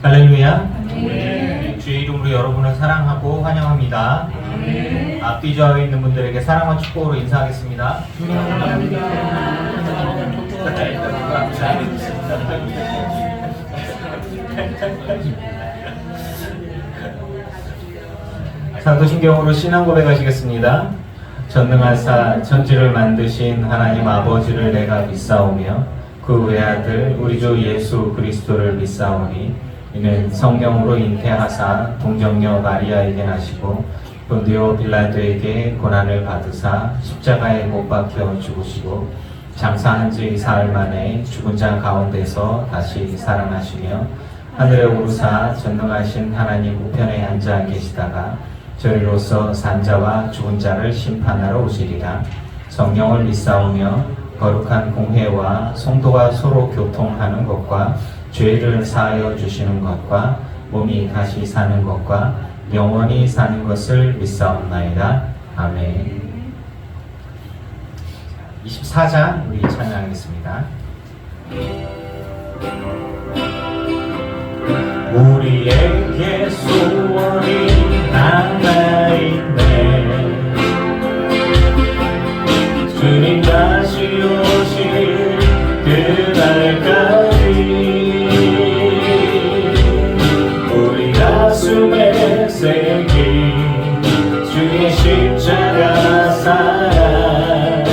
할렐루야. 네. 주의 이름으로 여러분을 사랑하고 환영합니다. 네. 앞뒤 좌우에 있는 분들에게 사랑과 축복으로 인사하겠습니다. 사도신경으로 신앙 고백하시겠습니다. 전능하사 천지를 만드신 하나님 아버지를 내가 믿사오며 그 외아들 우리 주 예수 그리스도를 믿사오니 이는 성령으로 잉태하사 동정녀 마리아에게 나시고 본디오 빌라도에게 고난을 받으사 십자가에 못 박혀 죽으시고 장사한 지 사흘 만에 죽은 자 가운데서 다시 살아나시며 하늘에 오르사 전능하신 하나님 우편에 앉아 계시다가 저리로서 산자와 죽은 자를 심판하러 오시리라. 성령을 믿사오며 거룩한 공회와 성도가 서로 교통하는 것과 죄를 사하여 주시는 것과 몸이 다시 사는 것과 영원히 사는 것을 믿사옵나이다. 아멘. 24장 우리 찬양하겠습니다. 우리에게 소원이 하나 있네. 주님 다시 오실 그날까지 우리 가슴에 새긴 주의 십자가 사랑,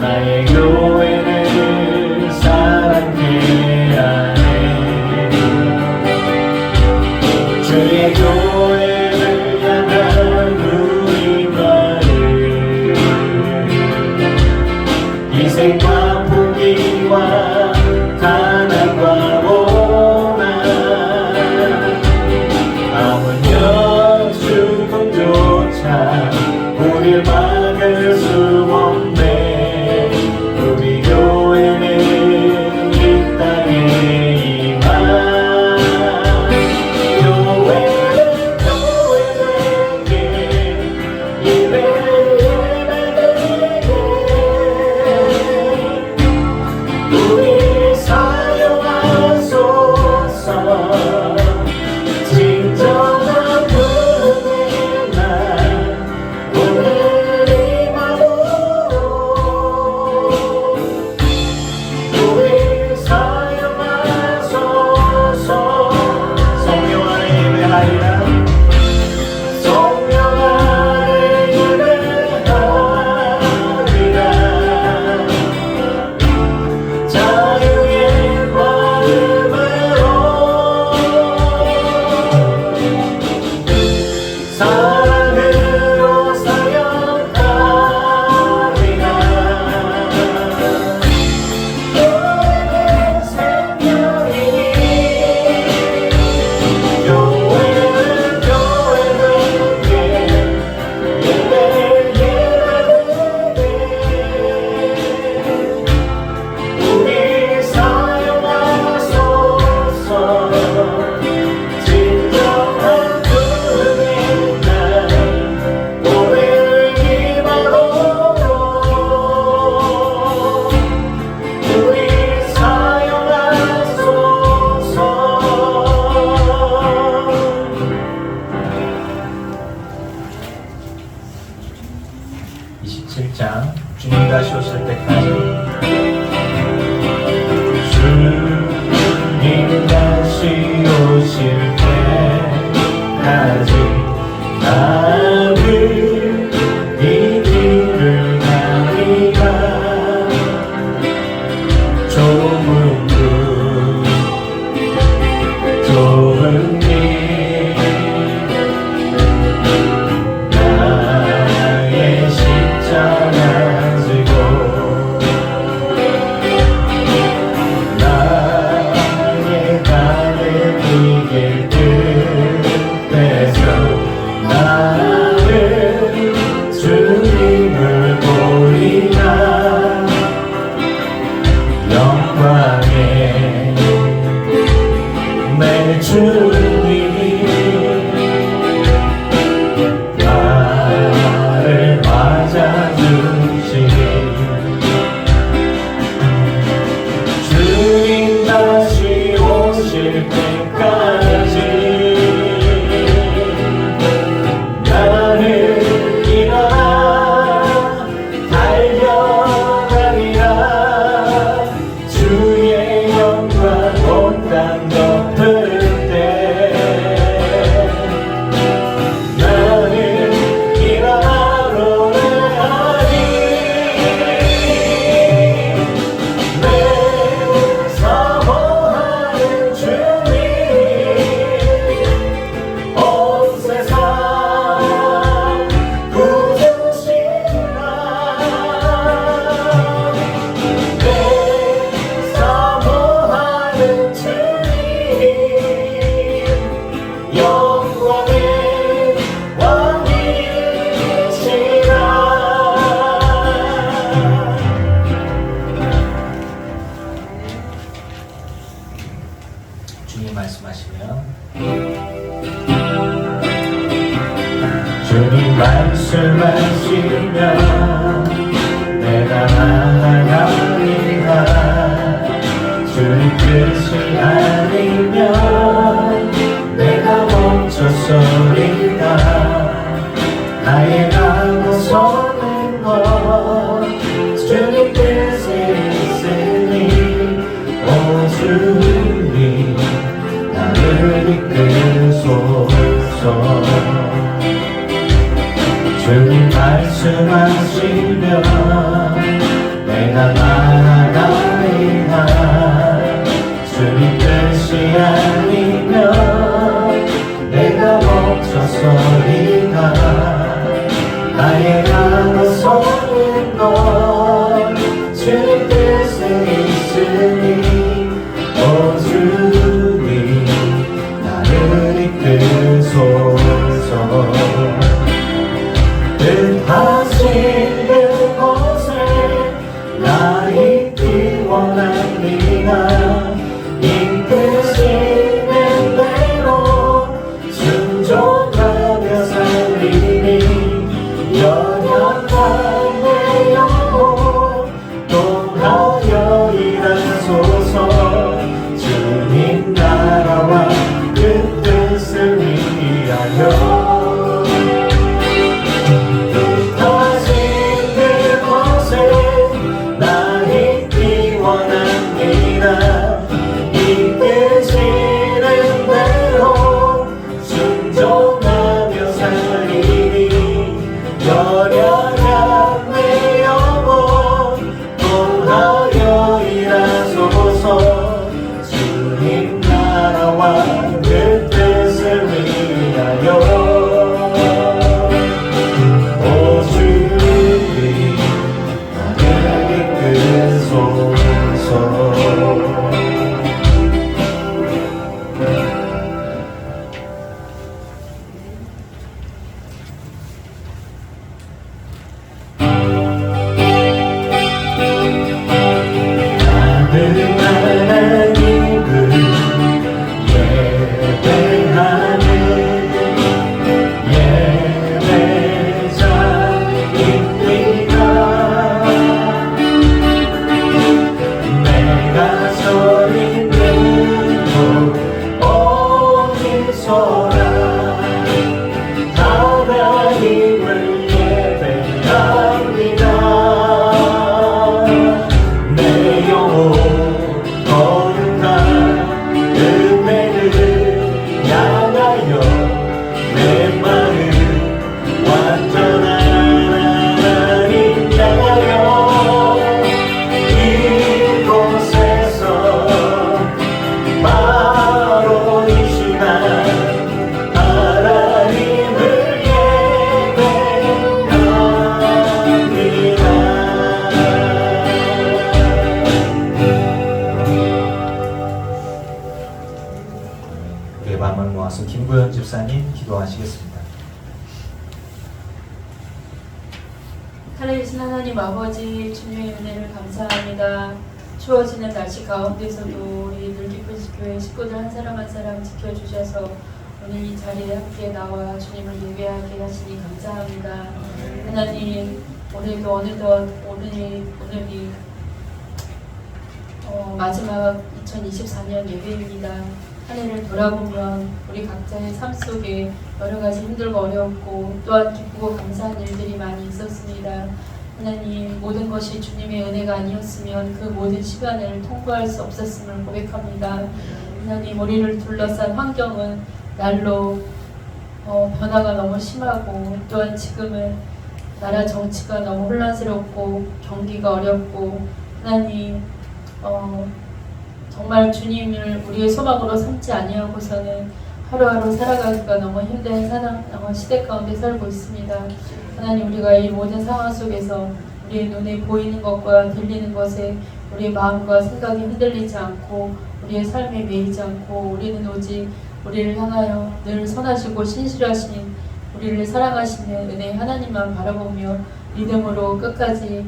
나의 교회를 사랑케 하네. 주의 교회를 향한 우리 마음, 희생과 포기와 가난과 고난, 아무런 죽음조차 우릴 막을 수 없네. 우리 교회는 이 땅에 임한 교회에게 예배에게 우리 사용하소서. 진정한 은혜의 날 오늘 임하도록 우리 사용하소서. 성령 안에 예배하리라. 성령 안에 예배하리라. 자유의 마음으로 사랑으로 사역하리라. 교회는 생명이니 교회는 우리 사용하소서. 진정한 은혜의 날 오늘 임하도록 우리 사용하소서. 27장 주님 다시 오실 때까지. 주님 다시 오실 때까지 나는 이 길을 가리라. 좁은 문 좁은 길 나의 십자가 지고 나의 가는 이 길 끝에서 나는 주님을 보리라. 영광의 내 주님 나를 맞아주시니 주님 다시 오실 때까지 주님 말씀하시면 내가 나아가리라. 주님 뜻이 아니면 내가 멈춰서리라. 나의 가고 서는 것 주님 뜻에 있으니 오 주님 나를 이끄소서. 주님 말씀하시면 내가 나아가리라. 주님 뜻이 아니면 내가 멈춰서리라. 나의 가고 서는 것 주님 뜻에 있으니 오 주님 나를 이끄소서. 뜻하신 그곳에 나 있기 원합니다. 이끄시는 대로 순종하며 살리니 연약한 내 영혼 통하여 일하소서. 주님 나라와 그 뜻을 위하여 마음을 모아서 김구현 집사님 기도하시겠습니다. 살아계신 하나님 아버지, 주님의 은혜를 감사합니다. 추워지는 날씨 가운데서도 우리 늘깊은 교회 식구들 한 사람 한 사람 지켜주셔서 오늘 이 자리에 함께 나와 주님을 예배하게 하시니 감사합니다. 하나님, 오늘도 어느덧 오늘이 마지막 2024년 예배입니다. 한 해를 돌아보면 우리 각자의 삶 속에 여러 가지 힘들고 어렵고 또한 기쁘고 감사한 일들이 많이 있었습니다. 하나님, 모든 것이 주님의 은혜가 아니었으면 그 모든 시간을 통과할 수 없었음을 고백합니다. 하나님, 우리를 둘러싼 환경은 날로 변화가 너무 심하고 또한 지금은 나라 정치가 너무 혼란스럽고 경기가 어렵고 하나님 정말 주님을 우리의 소망으로 삼지 아니하고서는 하루하루 살아가기가 너무 힘든 시대 가운데 살고 있습니다. 하나님, 우리가 이 모든 상황 속에서 우리의 눈에 보이는 것과 들리는 것에 우리의 마음과 생각이 흔들리지 않고 우리의 삶에 매이지 않고 우리는 오직 우리를 향하여 늘 선하시고 신실하신 우리를 사랑하시는 은혜의 하나님만 바라보며 믿음으로 끝까지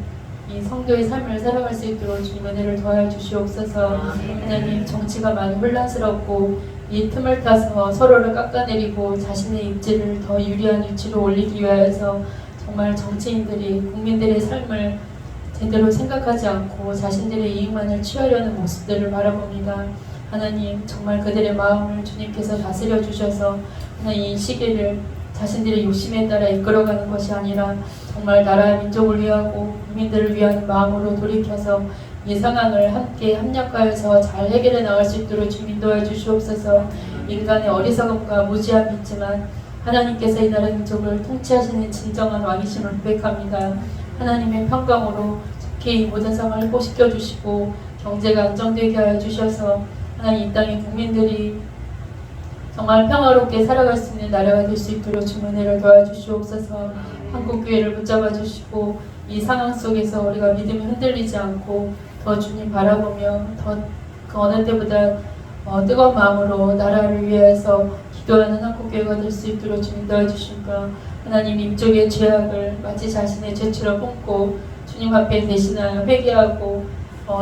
이 성도의 삶을 살아갈 수 있도록 주님 은혜를 더하여 주시옵소서. 하나님, 정치가 많이 혼란스럽고 이 틈을 타서 서로를 깎아내리고 자신의 입지를 더 유리한 위치로 올리기 위하여서 정말 정치인들이 국민들의 삶을 제대로 생각하지 않고 자신들의 이익만을 취하려는 모습들을 바라봅니다. 하나님, 정말 그들의 마음을 주님께서 다스려 주셔서 하나님 이 시기를 자신들의 욕심에 따라 이끌어가는 것이 아니라 정말 나라와 민족을 위하고 국민들을 위한 마음으로 돌이켜서 이 상황을 함께 협력하여서 잘 해결해 나갈 수 있도록 주님 도와주시옵소서. 인간의 어리석음과 무지함이 있지만 하나님께서 이 나라 민족을 통치하시는 진정한 왕이심을 고백합니다. 하나님의 평강으로 특히 모든 상황을 회복시켜 주시고 경제가 안정되게 하여 주셔서 하나님 이 땅의 국민들이 정말 평화롭게 살아갈 수 있는 나라가 될 수 있도록 주 은혜를 도와주시옵소서. 한국교회를 붙잡아 주시고 이 상황 속에서 우리가 믿음이 흔들리지 않고 더 주님 바라보며 더 그 어느 때보다 뜨거운 마음으로 나라를 위해서 기도하는 한국교회가 될 수 있도록 주님 도와주시고 하나님 민족의 죄악을 마치 자신의 죄처럼 품고 주님 앞에 대신하여 회개하고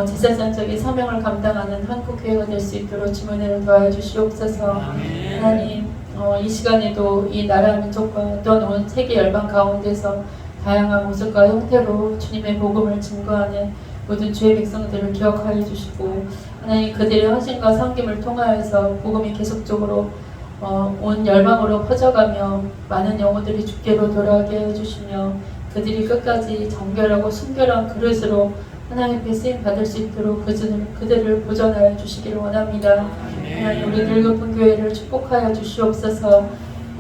제사장적인 사명을 감당하는 한국교회가 될 수 있도록 주 은혜를 도와주시옵소서. 하나님 이 시간에도 이 나라 민족과 또한 온 세계 열방 가운데서 다양한 모습과 형태로 주님의 복음을 증거하는 모든 주의 백성들을 기억하여 주시고 하나님 그들의 헌신과 섬김을 통하여서 복음이 계속적으로 온 열방으로 퍼져가며 많은 영혼들이 주께로 돌아오게 해주시며 그들이 끝까지 정결하고 순결한 그릇으로 하나님 앞에 쓰임 받을 수 있도록 그들을 보존하여 주시기를 원합니다. 하나님 우리 늙은 교회를 축복하여 주시옵소서.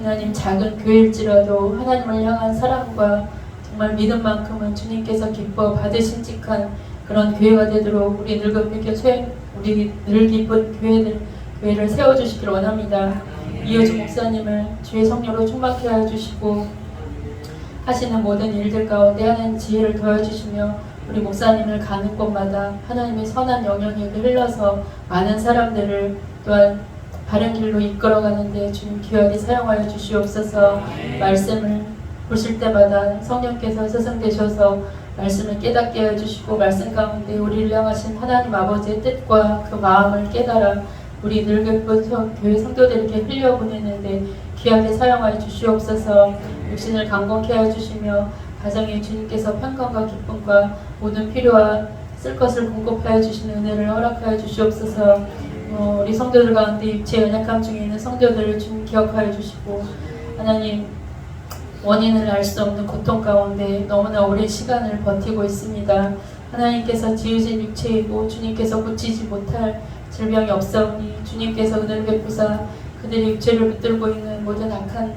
하나님 작은 교회일지라도 하나님을 향한 사랑과 정말 믿음만큼은 주님께서 기뻐 받으심직한 그런 교회가 되도록 우리 늙은 교회 우리 늘 기쁜 교회를 세워주시기를 원합니다. 이효주 목사님을 주의 성령으로 충만케 하여 주시고 하시는 모든 일들 가운데 하나님 지혜를 도와주시며 우리 목사님을 가는 곳마다 하나님의 선한 영향이 흘러서 많은 사람들을 또한 바른 길로 이끌어가는데 주님 귀하게 사용하여 주시옵소서. 말씀을 보실 때마다 성령께서 스승되셔서 말씀을 깨닫게 해주시고 말씀 가운데 우리를 향하신 하나님 아버지의 뜻과 그 마음을 깨달아 우리 늙은 교회 성도들에게 흘려보내는데 귀하게 사용하여 주시옵소서. 육신을 강건케 하여 주시며 가정에 주님께서 평강과 기쁨과 모든 필요와 쓸 것을 공급하여 주시는 은혜를 허락하여 주시옵소서. 우리 성도들 가운데 육체의 연약함 중에 있는 성도들을 주님 기억하여 주시고 하나님 원인을 알 수 없는 고통 가운데 너무나 오랜 시간을 버티고 있습니다. 하나님께서 지으신 육체이고 주님께서 고치지 못할 질병이 없사오니 주님께서 은혜를 베푸사 그들이 육체를 붙들고 있는 모든 악한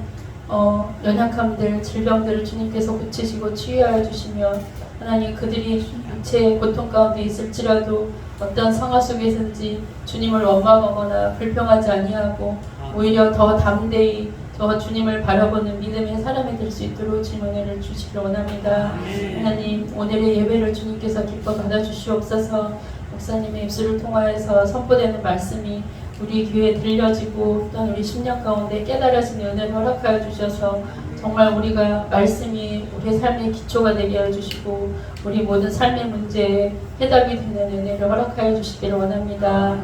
연약함들, 질병들을 주님께서 고치시고 치유하여 주시며 하나님 그들이 육체의 고통 가운데 있을지라도 어떤 상황 속에서든지 주님을 원망하거나 불평하지 아니하고 오히려 더 담대히 저 주님을 바라보는 믿음의 사람이 될 수 있도록 주님 은혜를 주시기를 원합니다. 하나님 오늘의 예배를 주님께서 기뻐 받아주시옵소서. 목사님의 입술을 통하여서 선포되는 말씀이 우리 교회에 들려지고 또한 우리 심령 가운데 깨달아지는 은혜를 허락하여 주셔서 정말 우리가 말씀이 우리의 삶의 기초가 되게 하여 주시고 우리 모든 삶의 문제에 해답이 되는 은혜를 허락하여 주시기를 원합니다.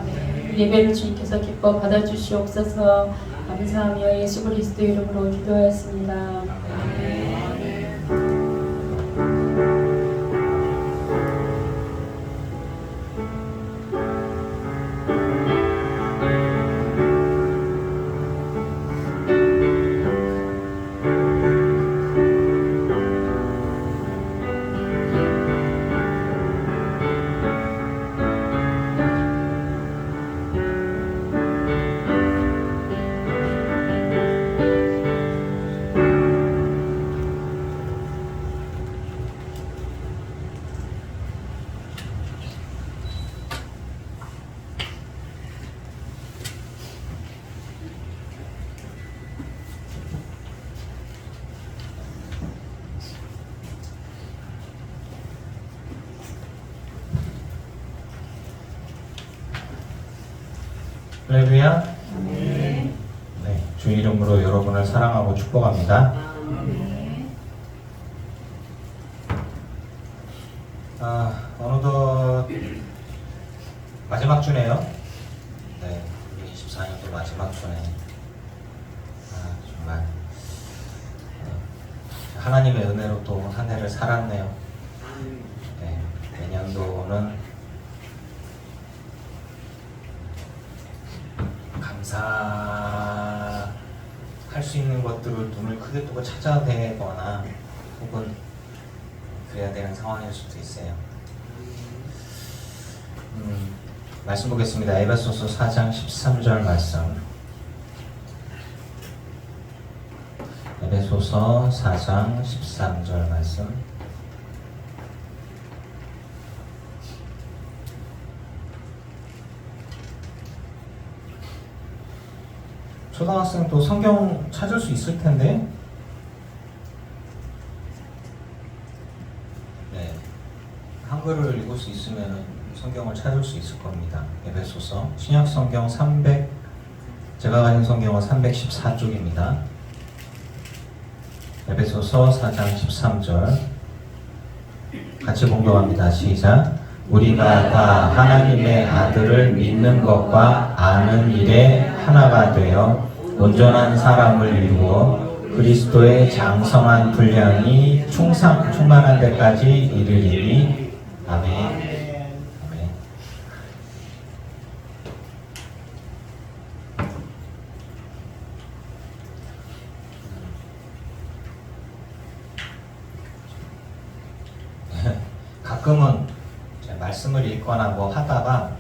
예배를 주님께서 기뻐 받아주시옵소서. 감사하며 예수 그리스도 이름으로 기도하였습니다. 할렐루야. 네, 주 이름으로 여러분을 사랑하고 축복합니다. 어느덧 마지막 주네요. 네, 우리 24년도 마지막 정말 하나님의 은혜로 또 한 해를 살았네요. 네, 내년도는 감사할 수 있는 것들을 눈을 크게 뜨고 찾아내거나 혹은 그래야 되는 상황일 수도 있어요. 말씀 보겠습니다. 에베소서 4장 13절 말씀. 에베소서 4장 13절 말씀. 초등학생도 성경 찾을 수 있을 텐데. 네, 한글을 읽을 수 있으면 성경을 찾을 수 있을 겁니다. 에베소서 신약 성경 제가 가진 성경은 314쪽입니다. 에베소서 4장 13절 같이 공독합니다. 시작. 우리가 다 하나님의 아들을 믿는 것과 아는 일에 하나가 되어 온전한 사람을 이루어 그리스도의 장성한 분량이 충만한 데까지 이르리니. 아멘. 가끔은 말씀을 읽거나 뭐 하다가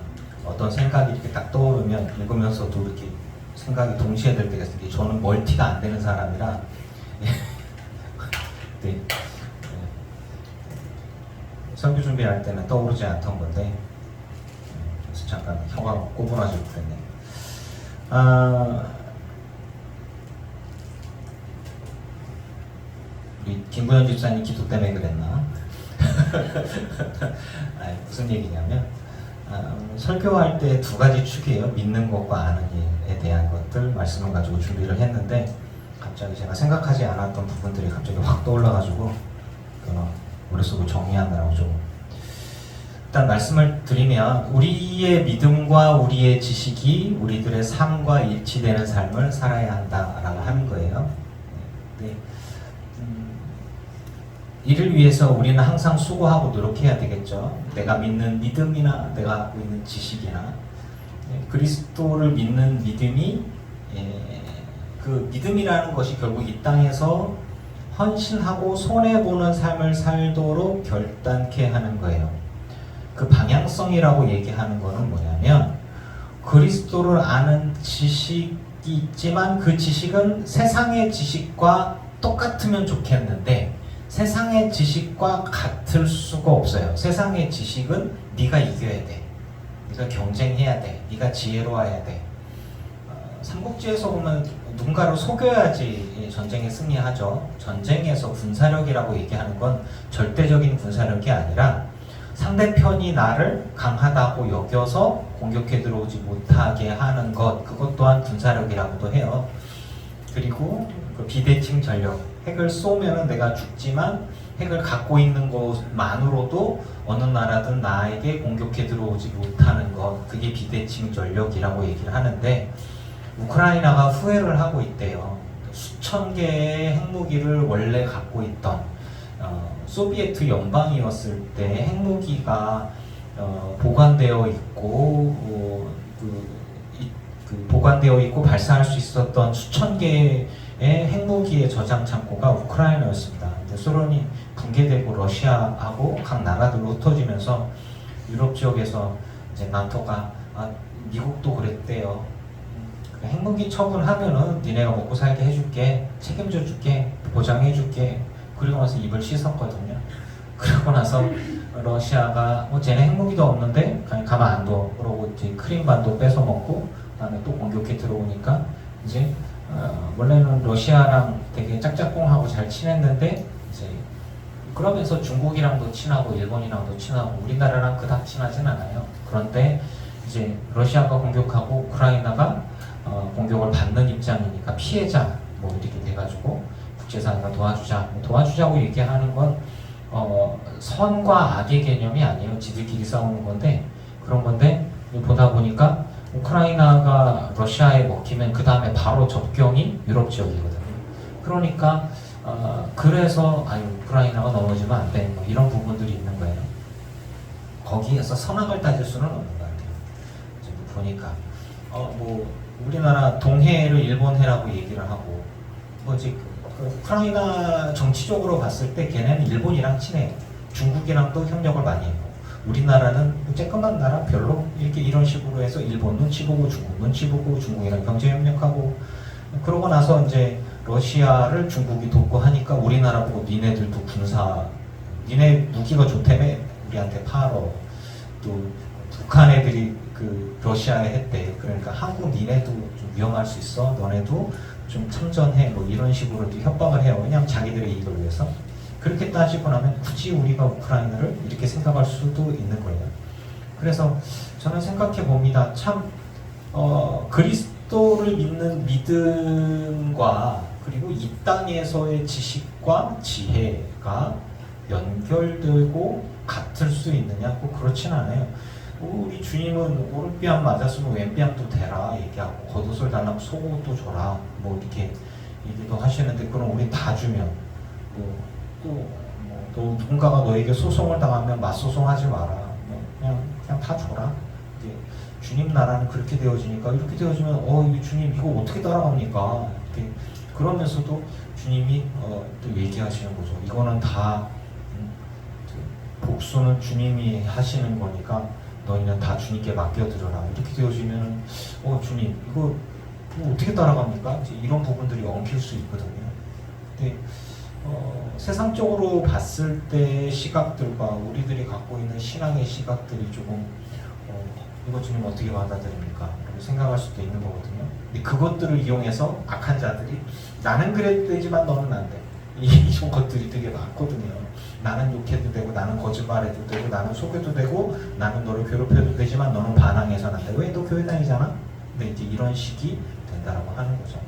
어떤 생각이 이렇게 딱 떠오르면 읽으면서도 이렇게 생각이 동시에 들 때가 있어요. 저는 멀티가 안 되는 사람이라 네. 설교 준비할 때는 떠오르지 않던 건데 그래서 잠깐 혀가 꼬부라질 뻔했네. 우리 김구현 집사님 기도 때문에 그랬나? 아니, 무슨 얘기냐면 설교할 때 두 가지 축이에요. 믿는 것과 아는 일에 대한 것들 말씀을 가지고 준비를 했는데 갑자기 제가 생각하지 않았던 부분들이 갑자기 확 떠올라가지고 머릿속을 정리하느라고 좀 일단 말씀을 드리면 우리의 믿음과 우리의 지식이 우리들의 삶과 일치되는 삶을 살아야 한다라고 하는 거예요. 네. 이를 위해서 우리는 항상 수고하고 노력해야 되겠죠. 내가 믿는 믿음이나 내가 갖고 있는 지식이나 그리스도를 믿는 믿음이 그 믿음이라는 것이 결국 이 땅에서 헌신하고 손해보는 삶을 살도록 결단케 하는 거예요. 그 방향성이라고 얘기하는 거는 뭐냐면 그리스도를 아는 지식이 있지만 그 지식은 세상의 지식과 똑같으면 좋겠는데 세상의 지식과 같을 수가 없어요. 세상의 지식은 네가 이겨야 돼. 네가 경쟁해야 돼. 네가 지혜로워야 돼. 삼국지에서 보면 누군가를 속여야지 전쟁에 승리하죠. 전쟁에서 군사력이라고 얘기하는 건 절대적인 군사력이 아니라 상대편이 나를 강하다고 여겨서 공격해 들어오지 못하게 하는 것, 그것 또한 군사력이라고도 해요. 그리고 그 비대칭 전력, 핵을 쏘면 내가 죽지만 핵을 갖고 있는 것만으로도 어느 나라든 나에게 공격해 들어오지 못하는 것, 그게 비대칭 전력이라고 얘기를 하는데 우크라이나가 후회를 하고 있대요. 수천 개의 핵무기를 원래 갖고 있던 소비에트 연방이었을 때 핵무기가 보관되어 있고 보관되어 있고 발사할 수 있었던 수천 개의 핵무기의 저장 창고가 우크라이나였습니다. 근데 소련이 붕괴되고 러시아하고 각 나라들로 흩어지면서 유럽 지역에서 이제 나토가 미국도 그랬대요. 핵무기 처분하면은 니네가 먹고 살게 해줄게, 책임져 줄게, 보장해 줄게. 그리고 나서 입을 씻었거든요. 그러고 나서 러시아가 쟤네 핵무기도 없는데 가만 안 둬. 그러고 이제 크림반도 뺏어 먹고 그다음에 또 공격해 들어오니까 이제 원래는 러시아랑 되게 짝짝꿍하고 잘 친했는데 이제 그러면서 중국이랑도 친하고 일본이랑도 친하고 우리나라랑 그닥 친하진 않아요. 그런데 이제 러시아가 공격하고 우크라이나가 공격을 받는 입장이니까 피해자 뭐 이렇게 돼가지고 국제사회가 도와주자고 얘기하는 건 선과 악의 개념이 아니에요. 지들끼리 싸우는 건데 그런 건데 보다 보니까 우크라이나가 러시아에 먹히면 그 다음에 바로 접경이 유럽 지역이거든요. 그러니까 그래서 우크라이나가 넘어지면 안 되는 거 이런 부분들이 있는 거예요. 거기에서 선악을 따질 수는 없는 것 같아요. 지금 보니까 뭐 우리나라 동해를 일본해라고 얘기를 하고 뭐지 그 우크라이나 정치적으로 봤을 때 걔네는 일본이랑 친해요. 중국이랑도 협력을 많이 했고 우리나라는 쬐끄만 나라 별로 이렇게 이런 식으로 해서 일본 눈치 보고 중국 눈치 보고 중국이랑 경제 협력하고 그러고 나서 이제 러시아를 중국이 돕고 하니까 우리나라 보고 니네들도 니네 무기가 좋다며 우리한테 팔어. 또 북한 애들이 그 러시아에 했대. 그러니까 한국 니네도 좀 위험할 수 있어. 너네도 좀 참전해. 뭐 이런 식으로 협박을 해요. 그냥 자기들의 이익을 위해서. 그렇게 따지고 나면 굳이 우리가 우크라이나를 이렇게 생각할 수도 있는 거예요. 그래서 저는 생각해 봅니다. 참 그리스도를 믿는 믿음과 그리고 이 땅에서의 지식과 지혜가 연결되고 같을 수 있느냐? 꼭 그렇진 않아요. 우리 주님은 오른뺨 맞았으면 왼뺨도 대라 얘기하고 겉옷을 달라면 속옷도 줘라 뭐 이렇게 얘기도 하시는데 그럼 우리 다 주면 또 누군가가 너에게 소송을 당하면 맞소송하지 마라. 그냥 다 줘라. 이게 주님 나라는 그렇게 되어지니까 이렇게 되어지면 이게 주님 이거 어떻게 따라갑니까? 이렇게 그러면서도 주님이 또 얘기하시는 거죠. 이거는 다 복수는 주님이 하시는 거니까 너희는 다 주님께 맡겨드려라. 이렇게 되어지면 주님 이거 어떻게 따라갑니까? 이런 부분들이 엉킬 수 있거든요. 근데 세상적으로 봤을 때 시각들과 우리들이 갖고 있는 신앙의 시각들이 조금 이거 주님 어떻게 받아들입니까? 라고 생각할 수도 있는 거거든요. 근데 그것들을 이용해서 악한 자들이 나는 그래도 되지만 너는 안 돼. 이런 것들이 되게 많거든요. 나는 욕해도 되고 나는 거짓말해도 되고 나는 속여도 되고 나는 너를 괴롭혀도 되지만 너는 반항해서는 안 돼. 왜? 너 교회 다니잖아? 근데 이제 이런 식이 된다라고 하는 거죠.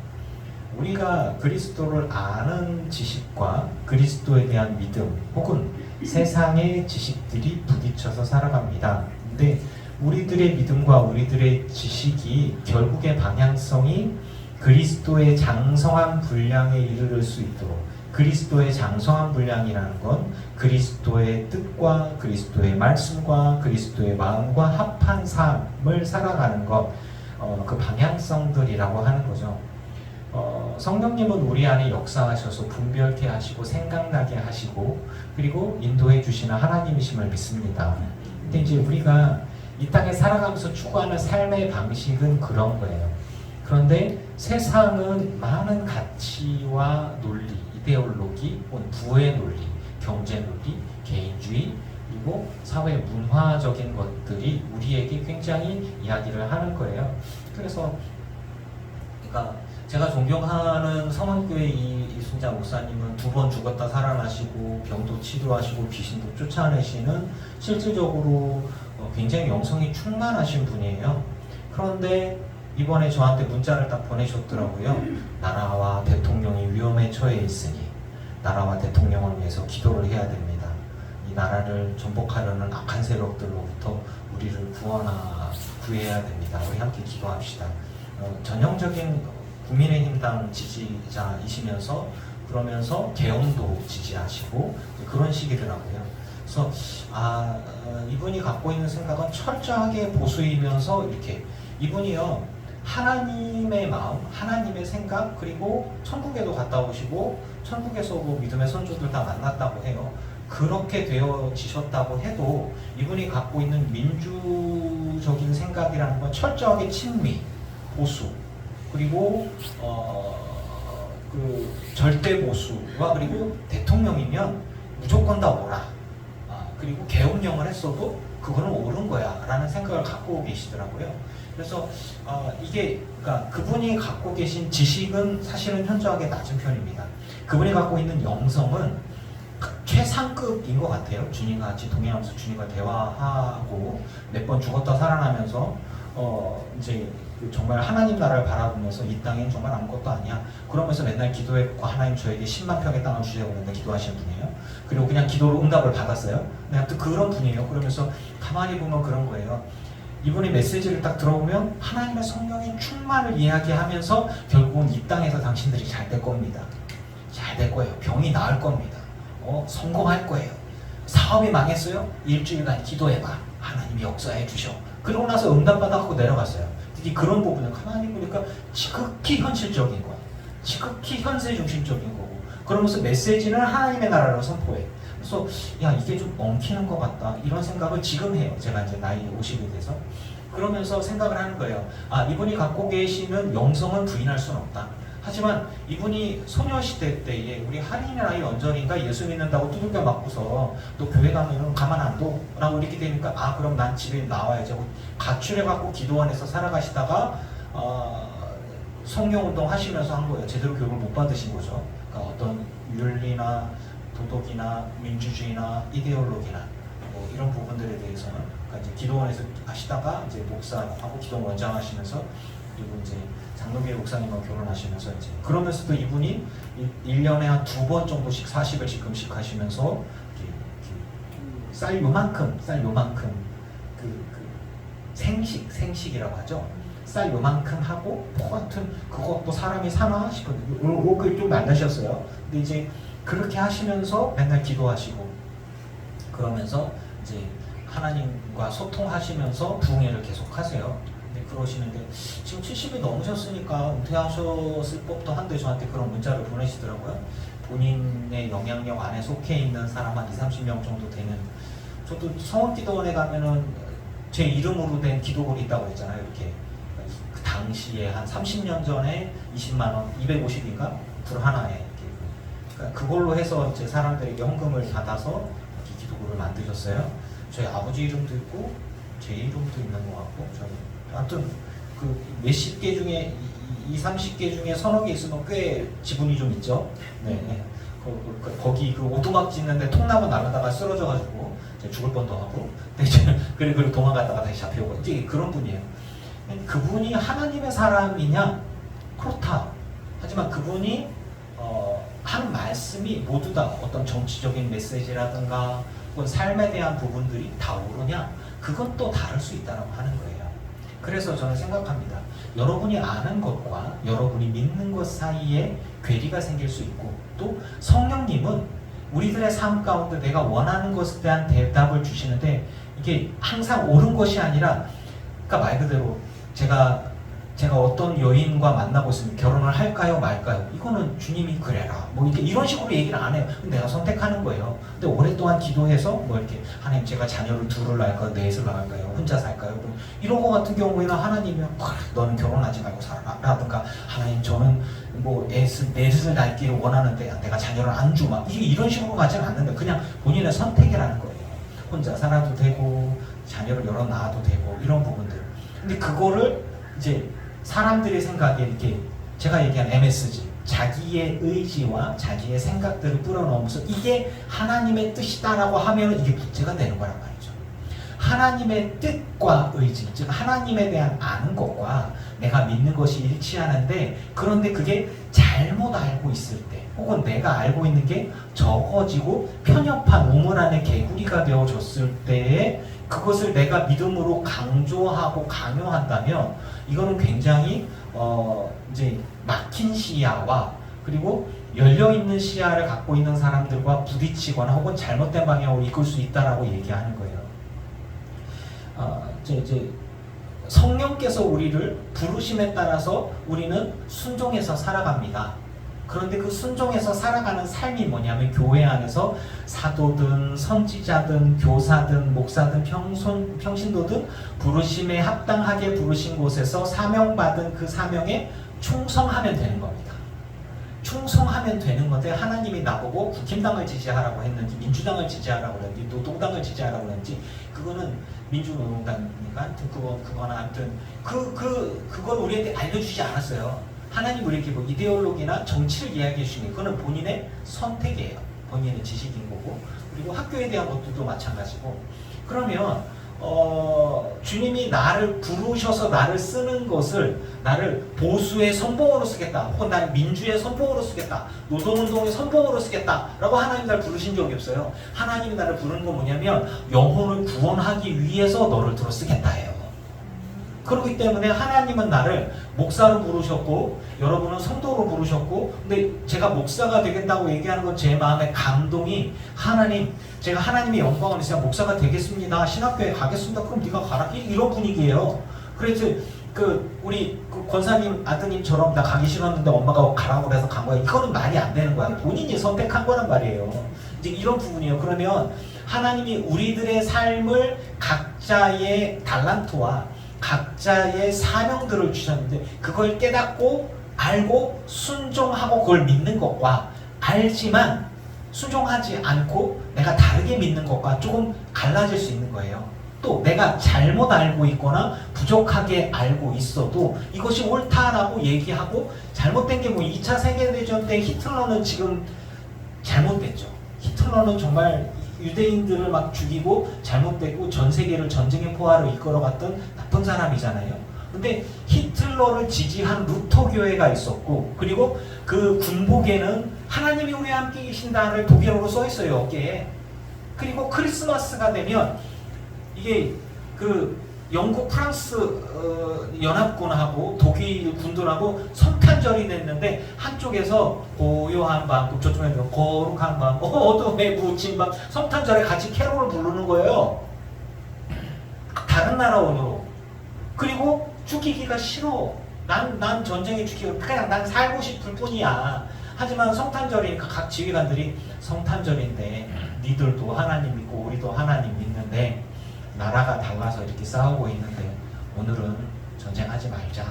우리가 그리스도를 아는 지식과 그리스도에 대한 믿음 혹은 세상의 지식들이 부딪혀서 살아갑니다. 근데 우리들의 믿음과 우리들의 지식이 결국의 방향성이 그리스도의 장성한 분량에 이르를 수 있도록 그리스도의 장성한 분량이라는 건 그리스도의 뜻과 그리스도의 말씀과 그리스도의 마음과 합한 삶을 살아가는 것 그 방향성들이라고 하는 거죠. 성령님은 우리 안에 역사하셔서 분별케 하시고 생각나게 하시고 그리고 인도해 주시는 하나님이심을 믿습니다. 근데 이제 우리가 이 땅에 살아가면서 추구하는 삶의 방식은 그런 거예요. 그런데 세상은 많은 가치와 논리, 이데올로기, 부의 논리, 경제 논리, 개인주의 그리고 사회 문화적인 것들이 우리에게 굉장히 이야기를 하는 거예요. 그래서 그러니까 제가 존경하는 성원교회 이순자 목사님은 2번 죽었다 살아나시고 병도 치료하시고 귀신도 쫓아내시는 실질적으로 굉장히 영성이 충만하신 분이에요. 그런데 이번에 저한테 문자를 딱 보내셨더라고요. 나라와 대통령이 위험에 처해 있으니 나라와 대통령을 위해서 기도를 해야 됩니다. 이 나라를 전복하려는 악한 세력들로부터 우리를 구해야 됩니다. 우리 함께 기도합시다. 전형적인 국민의힘당 지지자이시면서 그러면서 계엄도 지지하시고 그런 식이더라고요. 그래서 이분이 갖고 있는 생각은 철저하게 보수이면서 이렇게 이분이요 하나님의 마음, 하나님의 생각 그리고 천국에도 갔다 오시고 천국에서 뭐 믿음의 선조들 다 만났다고 해요. 그렇게 되어지셨다고 해도 이분이 갖고 있는 민주적인 생각이라는 건 철저하게 친미, 보수 그리고 그 절대 보수와 그리고 대통령이면 무조건 다 오라. 그리고 계엄령을 했어도 그거는 옳은 거야 라는 생각을 갖고 계시더라고요. 그래서 이게 그러니까 그분이 갖고 계신 지식은 사실은 현저하게 낮은 편입니다. 그분이 갖고 있는 영성은 최상급인 것 같아요. 주님과 같이 동행하면서 주님과 대화하고 몇 번 죽었다 살아나면서 이제 정말 하나님 나라를 바라보면서 이 땅엔 정말 아무것도 아니야. 그러면서 맨날 기도했고 하나님 저에게 10만 평의 땅을 주세요 맨날 기도하시는 분이에요. 그리고 그냥 기도로 응답을 받았어요. 네, 아무튼 그런 분이에요. 그러면서 가만히 보면 그런 거예요. 이분의 메시지를 딱 들어보면 하나님의 성령의 충만을 이야기하면서 결국은 이 땅에서 당신들이 잘 될 겁니다. 잘 될 거예요. 병이 나을 겁니다. 성공할 거예요. 사업이 망했어요? 일주일간 기도해봐. 하나님이 역사해 주셔. 그러고 나서 응답받아갖고 내려갔어요. 특히 그런 부분은 가만히 보니까 지극히 현실적인 거야. 지극히 현세 중심적인 거고. 그러면서 메시지는 하나님의 나라를 선포해. 그래서 야, 이게 좀 엉키는 것 같다. 이런 생각을 지금 해요. 제가 이제 나이 50이 돼서. 그러면서 생각을 하는 거예요. 아, 이분이 갖고 계시는 영성은 부인할 수는 없다. 하지만 이분이 소녀시대 때에 우리 할인의 나이 언저리인가 예수 믿는다고 두들겨 맞고서 너 교회 가면은 가만 안 둬? 라고 이렇게 되니까 아, 그럼 난 집에 나와야지 하고 가출해갖고 기도원에서 살아가시다가 성령운동 하시면서 한 거예요. 제대로 교육을 못 받으신 거죠. 그러니까 어떤 윤리나 도덕이나 민주주의나 이데올로기나 뭐 이런 부분들에 대해서는 그러니까 이제 기도원에서 하시다가 이제 목사하고 기도원 원장 하시면서 그리고 이제 장로교회 목사님하고 결혼하시면서 이제 그러면서도 이분이 1년에 한 2번 정도씩 40일씩 금식 하시면서 쌀 요만큼 생식이라고 하죠. 쌀 요만큼 하고 하여튼 그거 또 사람이 사나 싶거든요. 그걸 좀 만나셨어요. 근데 이제 그렇게 하시면서 맨날 기도하시고 그러면서 이제 하나님과 소통하시면서 부흥회를 계속 하세요. 근데 그러시는데 지금 70이 넘으셨으니까 은퇴하셨을 법도 한데 저한테 그런 문자를 보내시더라고요. 본인의 영향력 안에 속해 있는 사람 한 20-30명 정도 되는. 저도 성원기도원에 가면은 제 이름으로 된 기도골이 있다고 했잖아요. 이렇게 그 당시에 한 30년 전에 20만원 250인가 불 하나에 이렇게. 그러니까 그걸로 해서 이제 사람들에게 헌금을 받아서 이렇게 기도골을 만드셨어요. 저희 아버지 이름도 있고 제 이름도 있는 것 같고 저희 아무튼 그 몇십 개 중에 20-30개 중에 서너 개 있으면 꽤 지분이 좀 있죠. 네. 거기 그 오두막 짓는데 통나무 날아다가 쓰러져가지고 죽을 뻔도 하고 그리고 도망갔다가 다시 잡혀오고 이제 그런 분이에요. 그분이 하나님의 사람이냐? 그렇다. 하지만 그분이 하는 말씀이 모두 다 어떤 정치적인 메시지라든가 혹은 삶에 대한 부분들이 다 옳으냐? 그건 또 다를 수 있다고 하는 거예요. 그래서 저는 생각합니다. 여러분이 아는 것과 여러분이 믿는 것 사이에 괴리가 생길 수 있고 또 성령님은 우리들의 삶 가운데 내가 원하는 것에 대한 대답을 주시는데 이게 항상 옳은 것이 아니라 그러니까 말 그대로 제가 어떤 여인과 만나고 있으면 결혼을 할까요 말까요? 이거는 주님이 그래라 뭐 이런 식으로 얘기를 안 해요. 내가 선택하는 거예요. 근데 오랫동안 기도해서 뭐 이렇게 하나님 제가 자녀를 둘을 낳을까요? 넷을 낳을까요? 혼자 살까요? 뭐 이런 거 같은 경우에는 하나님이 너는 결혼하지 말고 살아라 라든가 하나님 저는 뭐 넷을 낳기를 원하는데 내가 자녀를 안 줘 막 이런 식으로 가지는 않는다. 그냥 본인의 선택이라는 거예요. 혼자 살아도 되고 자녀를 여러 낳아도 되고 이런 부분들. 근데 그거를 이제 사람들의 생각에 이렇게 제가 얘기한 MSG 자기의 의지와 자기의 생각들을 뿌려넣으면서 이게 하나님의 뜻이다라고 하면 이게 문제가 되는 거란 말이죠. 하나님의 뜻과 의지, 즉 하나님에 대한 아는 것과 내가 믿는 것이 일치하는데 그런데 그게 잘못 알고 있을 때 혹은 내가 알고 있는 게 적어지고 편협한 우물 안에 개구리가 되어졌을 때에 그것을 내가 믿음으로 강조하고 강요한다면 이거는 굉장히 이제 막힌 시야와 그리고 열려있는 시야를 갖고 있는 사람들과 부딪히거나 혹은 잘못된 방향으로 이끌 수 있다라고 얘기하는 거예요. 이제 성령께서 우리를 부르심에 따라서 우리는 순종해서 살아갑니다. 그런데 그 순종해서 살아가는 삶이 뭐냐면 교회 안에서 사도든 선지자든 교사든 목사든 평신도든 부르심에 합당하게 부르신 곳에서 사명받은 그 사명에 충성하면 되는 겁니다. 충성하면 되는 건데 하나님이 나보고 국힘당을 지지하라고 했는지 민주당을 지지하라고 했는지 노동당을 지지하라고 했는지 그거는 민주노동당이니까 그거나 아무튼 그걸 우리한테 알려주지 않았어요. 하나님 우리에게 뭐 이데올로기나 정치를 이야기해 주시는 그거는 본인의 선택이에요. 본인의 지식인 거고 그리고 학교에 대한 것들도 마찬가지고 그러면 주님이 나를 부르셔서 나를 쓰는 것을 나를 보수의 선봉으로 쓰겠다 혹은 나를 민주의 선봉으로 쓰겠다 노동운동의 선봉으로 쓰겠다 라고 하나님 나를 부르신 적이 없어요. 하나님이 나를 부르는 건 뭐냐면 영혼을 구원하기 위해서 너를 들어 쓰겠다 해요. 그렇기 때문에 하나님은 나를 목사로 부르셨고 여러분은 성도로 부르셨고, 근데 제가 목사가 되겠다고 얘기하는 건 제 마음의 감동이 하나님, 제가 하나님의 영광을 위해서 목사가 되겠습니다, 신학교에 가겠습니다, 그럼 네가 가라, 이런 분위기예요. 그래서 우리 권사님 아드님처럼 나 가기 싫었는데 엄마가 가라고 해서 간 거야, 이거는 말이 안 되는 거야. 본인이 선택한 거란 말이에요. 이제 이런 부분이에요. 그러면 하나님이 우리들의 삶을 각자의 달란트와 각자의 사명들을 주셨는데, 그걸 깨닫고 알고 순종하고 그걸 믿는 것과, 알지만 순종하지 않고 내가 다르게 믿는 것과 조금 갈라질 수 있는 거예요. 또 내가 잘못 알고 있거나 부족하게 알고 있어도 이것이 옳다라고 얘기하고, 잘못된 게 뭐 2차 세계대전 때 히틀러는 지금 잘못됐죠. 히틀러는 정말 유대인들을 막 죽이고 잘못됐고 전 세계를 전쟁의 포화로 이끌어갔던 나쁜 사람이잖아요. 근데 히틀러를 지지한 루터 교회가 있었고, 그리고 그 군복에는 하나님이 우리와 함께 계신다를 독일어로 써 있어요, 어깨에. 그리고 크리스마스가 되면 이게 영국 프랑스 연합군하고 독일 군들하고 성탄절이 됐는데, 한쪽에서 고요한 밤, 저쪽에는 거룩한 밤, 어둠에 묻힌 밤, 성탄절에 같이 캐롤을 부르는 거예요. 다른 나라 언어로. 그리고 죽이기가 싫어. 난 전쟁에 죽이고 그냥 난 살고 싶을 뿐이야. 하지만 성탄절이니까 각 지휘관들이 성탄절인데 니들도 하나님 믿고 우리도 하나님 믿는데 나라가 달라서 이렇게 싸우고 있는데 오늘은 전쟁하지 말자.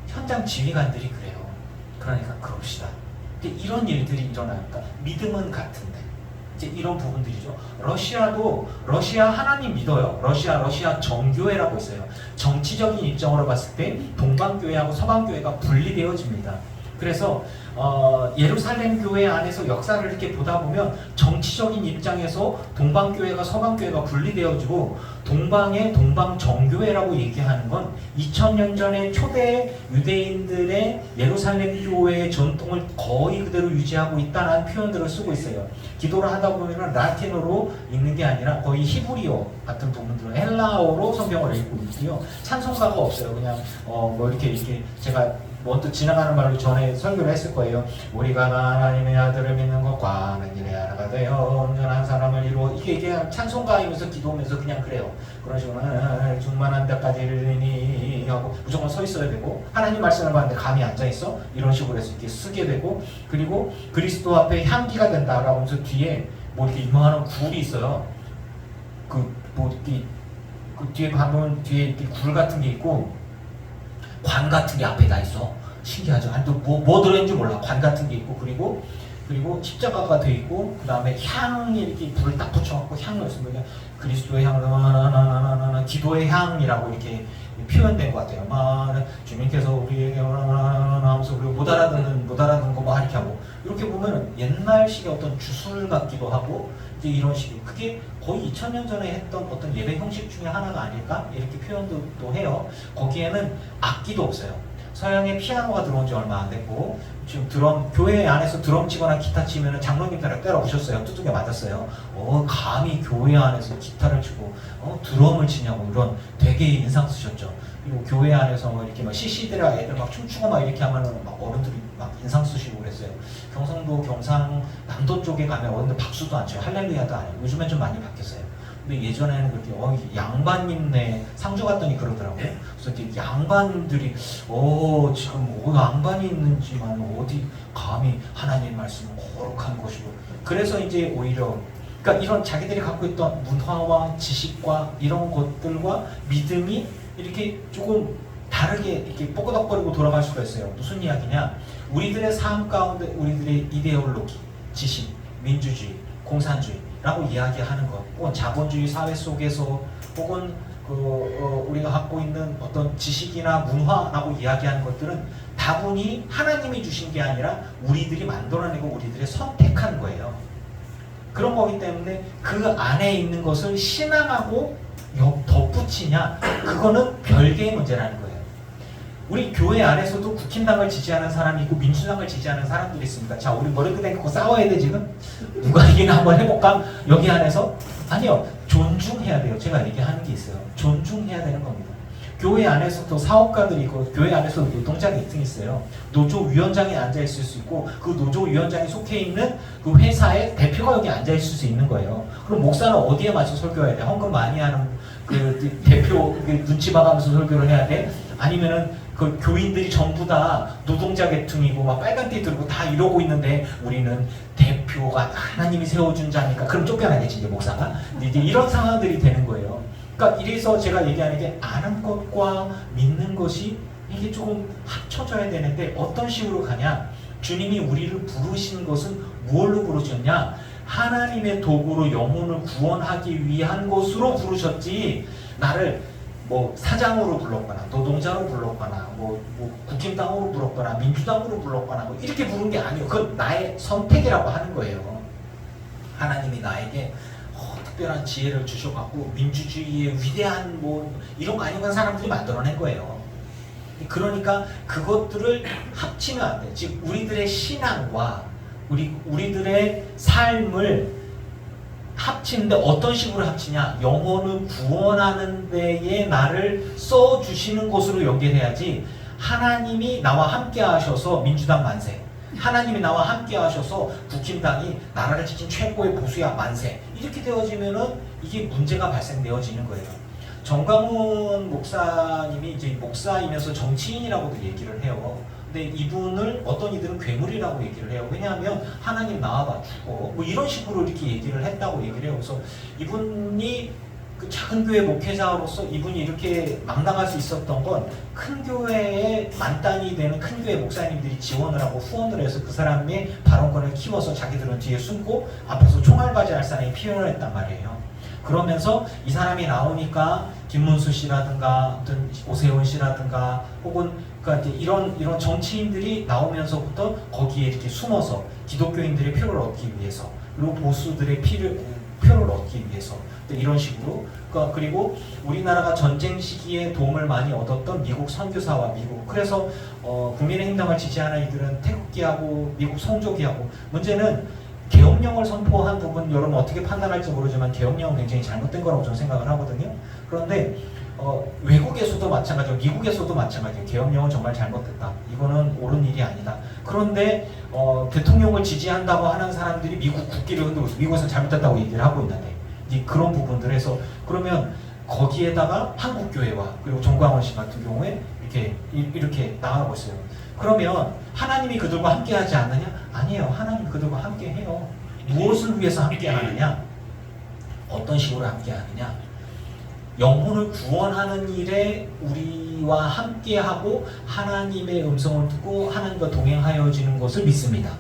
현장 지휘관들이 그래요. 그러니까 그럽시다. 근데 이런 일들이 일어나니까 믿음은 같은데 이제 이런 부분들이죠. 러시아 하나님 믿어요. 러시아 정교회라고 있어요. 정치적인 입장으로 봤을 때 동방교회하고 서방교회가 분리되어집니다. 그래서 예루살렘 교회 안에서 역사를 이렇게 보다 보면 정치적인 입장에서 동방교회가 서방교회가 분리되어지고, 동방의 동방정교회라고 얘기하는 건 2000년 전에 초대 유대인들의 예루살렘 교회의 전통을 거의 그대로 유지하고 있다는 표현들을 쓰고 있어요. 기도를 하다 보면 라틴어로 읽는 게 아니라 거의 히브리어 같은 부분들은 헬라어로 성경을 읽고 있고요. 찬송가가 없어요. 그냥 이렇게 제가 먼저 지나가는 말로 전에 설교를 했을 거예요. 우리가 하나님의 아들을 믿는 것과 하는 일의 하나가 되어 온전한 사람을 이루어, 이게 찬송가이면서 기도하면서 그냥 그래요. 그런 식으로 충만한 데까지 이르니 하고 무조건 서 있어야 되고, 하나님 말씀을 봤는데 감히 앉아 있어? 이런 식으로 해서 이렇게 쓰게 되고, 그리고 그리스도 앞에 향기가 된다라고 하면서 뒤에 이렇게 이만한 굴이 있어요. 뒤에 가면 뒤에 이렇게 굴 같은 게 있고 관 같은 게 앞에 다 있어. 신기하죠? 아니 또 뭐 들어있는지 몰라. 관 같은 게 있고, 그리고 십자가가 돼 있고, 그 다음에 향이 이렇게 불을 딱 붙여갖고 향을 넣습니다. 그리스도의 향을 기도의 향이라고 이렇게 표현된 것 같아요. 주님께서 우리에게 하면서 우리가 못 알아듣는 거 막 이렇게 하고, 이렇게 보면 옛날식의 어떤 주술 같기도 하고, 이제 이런 식이, 그게 거의 2000년 전에 했던 어떤 예배 형식 중에 하나가 아닐까? 이렇게 표현도 또 해요. 거기에는 악기도 없어요. 서양에 피아노가 들어온 지 얼마 안 됐고, 지금 교회 안에서 드럼 치거나 기타 치면은 장로님들 때려오셨어요. 두둑에 맞았어요. 감히 교회 안에서 기타를 치고 드럼을 치냐고, 이런 되게 인상 쓰셨죠. 그리고 교회 안에서 이렇게 CC들이랑 애들 막 춤추고 막 이렇게 하면은 막 어른들이 막 인상 쓰시고 그랬어요. 경상도 경상남도 쪽에 가면 어른들 박수도 안 쳐요. 할렐루야도 안 해요. 요즘엔 좀 많이 바뀌었어요. 근데 예전에는 그렇게 양반님네 상주 갔더니 그러더라고요. 그래서 이렇게 양반들이 지금 양반이 있는지만 어디 감히 하나님 말씀은 거룩한 것이고, 그래서 이제 오히려 그러니까 이런 자기들이 갖고 있던 문화와 지식과 이런 것들과 믿음이 이렇게 조금 다르게 이렇게 뽀끄덕거리고 돌아갈 수가 있어요. 무슨 이야기냐? 우리들의 삶 가운데 우리들의 이데올로기, 지식, 민주주의, 공산주의라고 이야기하는 것, 혹은 자본주의 사회 속에서, 혹은 우리가 갖고 있는 어떤 지식이나 문화라고 이야기하는 것들은 다분히 하나님이 주신 게 아니라 우리들이 만들어내고 우리들이 선택한 거예요. 그런 거기 때문에 그 안에 있는 것을 신앙하고 덧붙이냐, 그거는 별개의 문제라는 거예요. 우리 교회 안에서도 국힘당을 지지하는 사람이 있고 민주당을 지지하는 사람들이 있습니다. 자, 우리 머리끄 대고 싸워야 돼 지금? 누가 이기나 한번 해볼까? 여기 안에서? 아니요. 존중해야 돼요. 제가 얘기하는 게 있어요. 존중해야 되는 겁니다. 교회 안에서도 사업가들이 있고 교회 안에서도 노동자 계층이 있어요. 노조위원장에 앉아 있을 수 있고 그 노조위원장에 속해 있는 그 회사의 대표가 여기 앉아 있을 수 있는 거예요. 그럼 목사는 어디에 맞춰 설교해야 돼? 헌금 많이 하는 그 대표 눈치 봐가면서 설교를 해야 돼? 아니면은 그 교인들이 전부 다 노동자 계층이고 막 빨간 띠 들고 다 이러고 있는데 우리는 대표가 하나님이 세워준 자니까 그럼 쫓겨나겠지 이제 목사가. 이제 이런 상황들이 되는 거예요. 그러니까 이래서 제가 얘기하는 게 아는 것과 믿는 것이 이게 조금 합쳐져야 되는데 어떤 식으로 가냐? 주님이 우리를 부르신 것은 무엇로 부르셨냐? 하나님의 도구로 영혼을 구원하기 위한 것으로 부르셨지 나를 뭐 사장으로 불렀거나 노동자로 불렀거나 뭐 국힘당으로 불렀거나 민주당으로 불렀거나 뭐 이렇게 부른 게 아니에요. 그건 나의 선택이라고 하는 거예요. 하나님이 나에게 특별한 지혜를 주셔갖고 민주주의의 위대한 뭐 이런 거 아니면 사람들이 만들어낸 거예요. 그러니까 그것들을 합치면 안 돼. 즉 우리들의 신앙과 우리들의 삶을 합치는데 어떤 식으로 합치냐? 영혼을 구원하는 데에 나를 써주시는 것으로 연결해야지. 하나님이 나와 함께 하셔서 민주당 만세, 하나님이 나와 함께 하셔서 국힘당이 나라를 지킨 최고의 보수야 만세, 이렇게 되어지면은 이게 문제가 발생되어지는 거예요. 정광훈 목사님이 이제 목사이면서 정치인이라고도 얘기를 해요. 근데 이분을 어떤 이들은 괴물이라고 얘기를 해요. 왜냐하면 하나님 나와봐 죽어 뭐 이런 식으로 이렇게 얘기를 했다고 얘기를 해요. 그래서 이분이 그 작은 교회 목회자로서 이분이 이렇게 막 나갈 수 있었던 건 큰 교회에 만단이 되는 큰 교회 목사님들이 지원을 하고 후원을 해서 그 사람의 발언권을 키워서 자기들은 뒤에 숨고 앞에서 총알바지 할 사람이 필요를 했단 말이에요. 그러면서 이 사람이 나오니까 김문수 씨라든가 어떤 오세훈 씨라든가 혹은 그러니까 이런 정치인들이 나오면서부터 거기에 이렇게 숨어서 기독교인들의 표를 얻기 위해서 그리고 보수들의 표를 얻기 위해서 이런 식으로 그리고 우리나라가 전쟁 시기에 도움을 많이 얻었던 미국 선교사와 미국 그래서 국민의힘당을 지지하는 이들은 태극기하고 미국 성조기하고 문제는 계엄령을 선포한 부분 여러분 어떻게 판단할지 모르지만 계엄령은 굉장히 잘못된 거라고 저는 생각을 하거든요. 그런데 외국에서도 마찬가지고 미국에서도 마찬가지예요. 계엄령은 정말 잘못됐다. 이거는 옳은 일이 아니다. 그런데 대통령을 지지한다고 하는 사람들이 미국 국기를 흔들고 있어요. 미국에서 잘못됐다고 얘기를 하고 있는데 그런 부분들에서 그러면 거기에다가 한국교회와 그리고 정광훈 씨 같은 경우에 이렇게 나가고 있어요. 그러면 하나님이 그들과 함께 하지 않느냐? 아니에요. 하나님 그들과 함께 해요. 무엇을 위해서 함께 하느냐? 어떤 식으로 함께 하느냐? 영혼을 구원하는 일에 우리와 함께하고 하나님의 음성을 듣고 하나님과 동행하여지는 것을 믿습니다.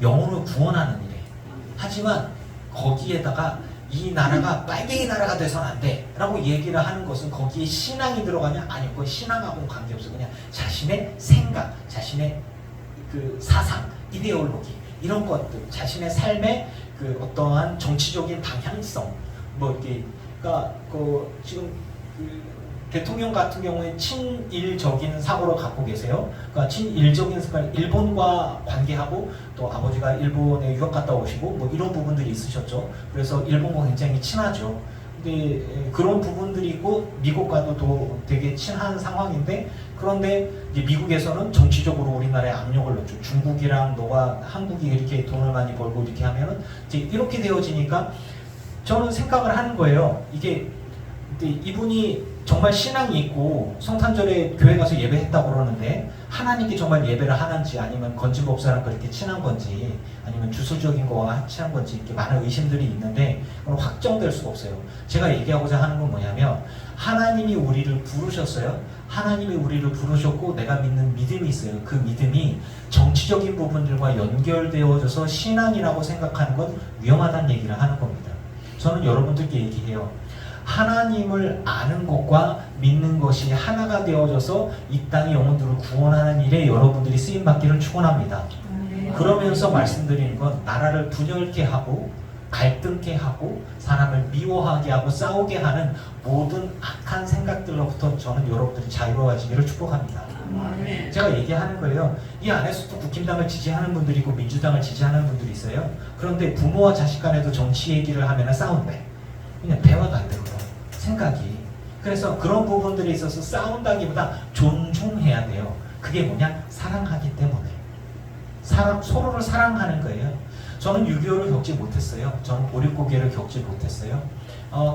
영혼을 구원하는 일에. 하지만 거기에다가 이 나라가 빨갱이 나라가 돼서는 안 돼 라고 얘기를 하는 것은 거기에 신앙이 들어가냐? 아니요. 그건 신앙하고는 관계없어. 그냥 자신의 생각, 자신의 그 사상, 이데올로기 이런 것들, 자신의 삶의 그 어떠한 정치적인 방향성 뭐 이렇게 그러니까 지금 대통령 같은 경우에 친일적인 사고를 갖고 계세요. 그러니까 친일적인 습관, 일본과 관계하고 또 아버지가 일본에 유학 갔다 오시고 뭐 이런 부분들이 있으셨죠. 그래서 일본과 굉장히 친하죠. 근데 그런 부분들이 있고 미국과도 되게 친한 상황인데 그런데 이제 미국에서는 정치적으로 우리나라에 압력을 넣죠. 중국이랑 너가 한국이 이렇게 돈을 많이 벌고 이렇게 하면은 이제 이렇게 되어지니까 저는 생각을 하는 거예요. 이게 이분이 정말 신앙이 있고 성탄절에 교회 가서 예배했다고 그러는데 하나님께 정말 예배를 하는지 아니면 건진법사랑 그렇게 친한 건지 아니면 주술적인 거와 친한 건지 이렇게 많은 의심들이 있는데 그건 확정될 수가 없어요. 제가 얘기하고자 하는 건 뭐냐면 하나님이 우리를 부르셨어요. 하나님이 우리를 부르셨고 내가 믿는 믿음이 있어요. 그 믿음이 정치적인 부분들과 연결되어져서 신앙이라고 생각하는 건 위험하다는 얘기를 하는 겁니다. 저는 여러분들께 얘기해요. 하나님을 아는 것과 믿는 것이 하나가 되어져서 이 땅의 영혼들을 구원하는 일에 여러분들이 쓰임받기를 축원합니다. 그러면서 말씀드리는 건 나라를 분열케 하고 갈등케 하고 사람을 미워하게 하고 싸우게 하는 모든 악한 생각들로부터 저는 여러분들이 자유로워지기를 축복합니다. 제가 얘기하는 거예요. 이 안에서도 국힘당을 지지하는 분들이 있고 민주당을 지지하는 분들이 있어요. 그런데 부모와 자식 간에도 정치 얘기를 하면 싸운대. 그냥 대화가 안 되거든. 생각이. 그래서 그런 부분들에 있어서 싸운다기보다 존중해야 돼요. 그게 뭐냐? 사랑하기 때문에. 서로를 사랑하는 거예요. 저는 6.25를 겪지 못했어요. 저는 보릿고개를 겪지 못했어요.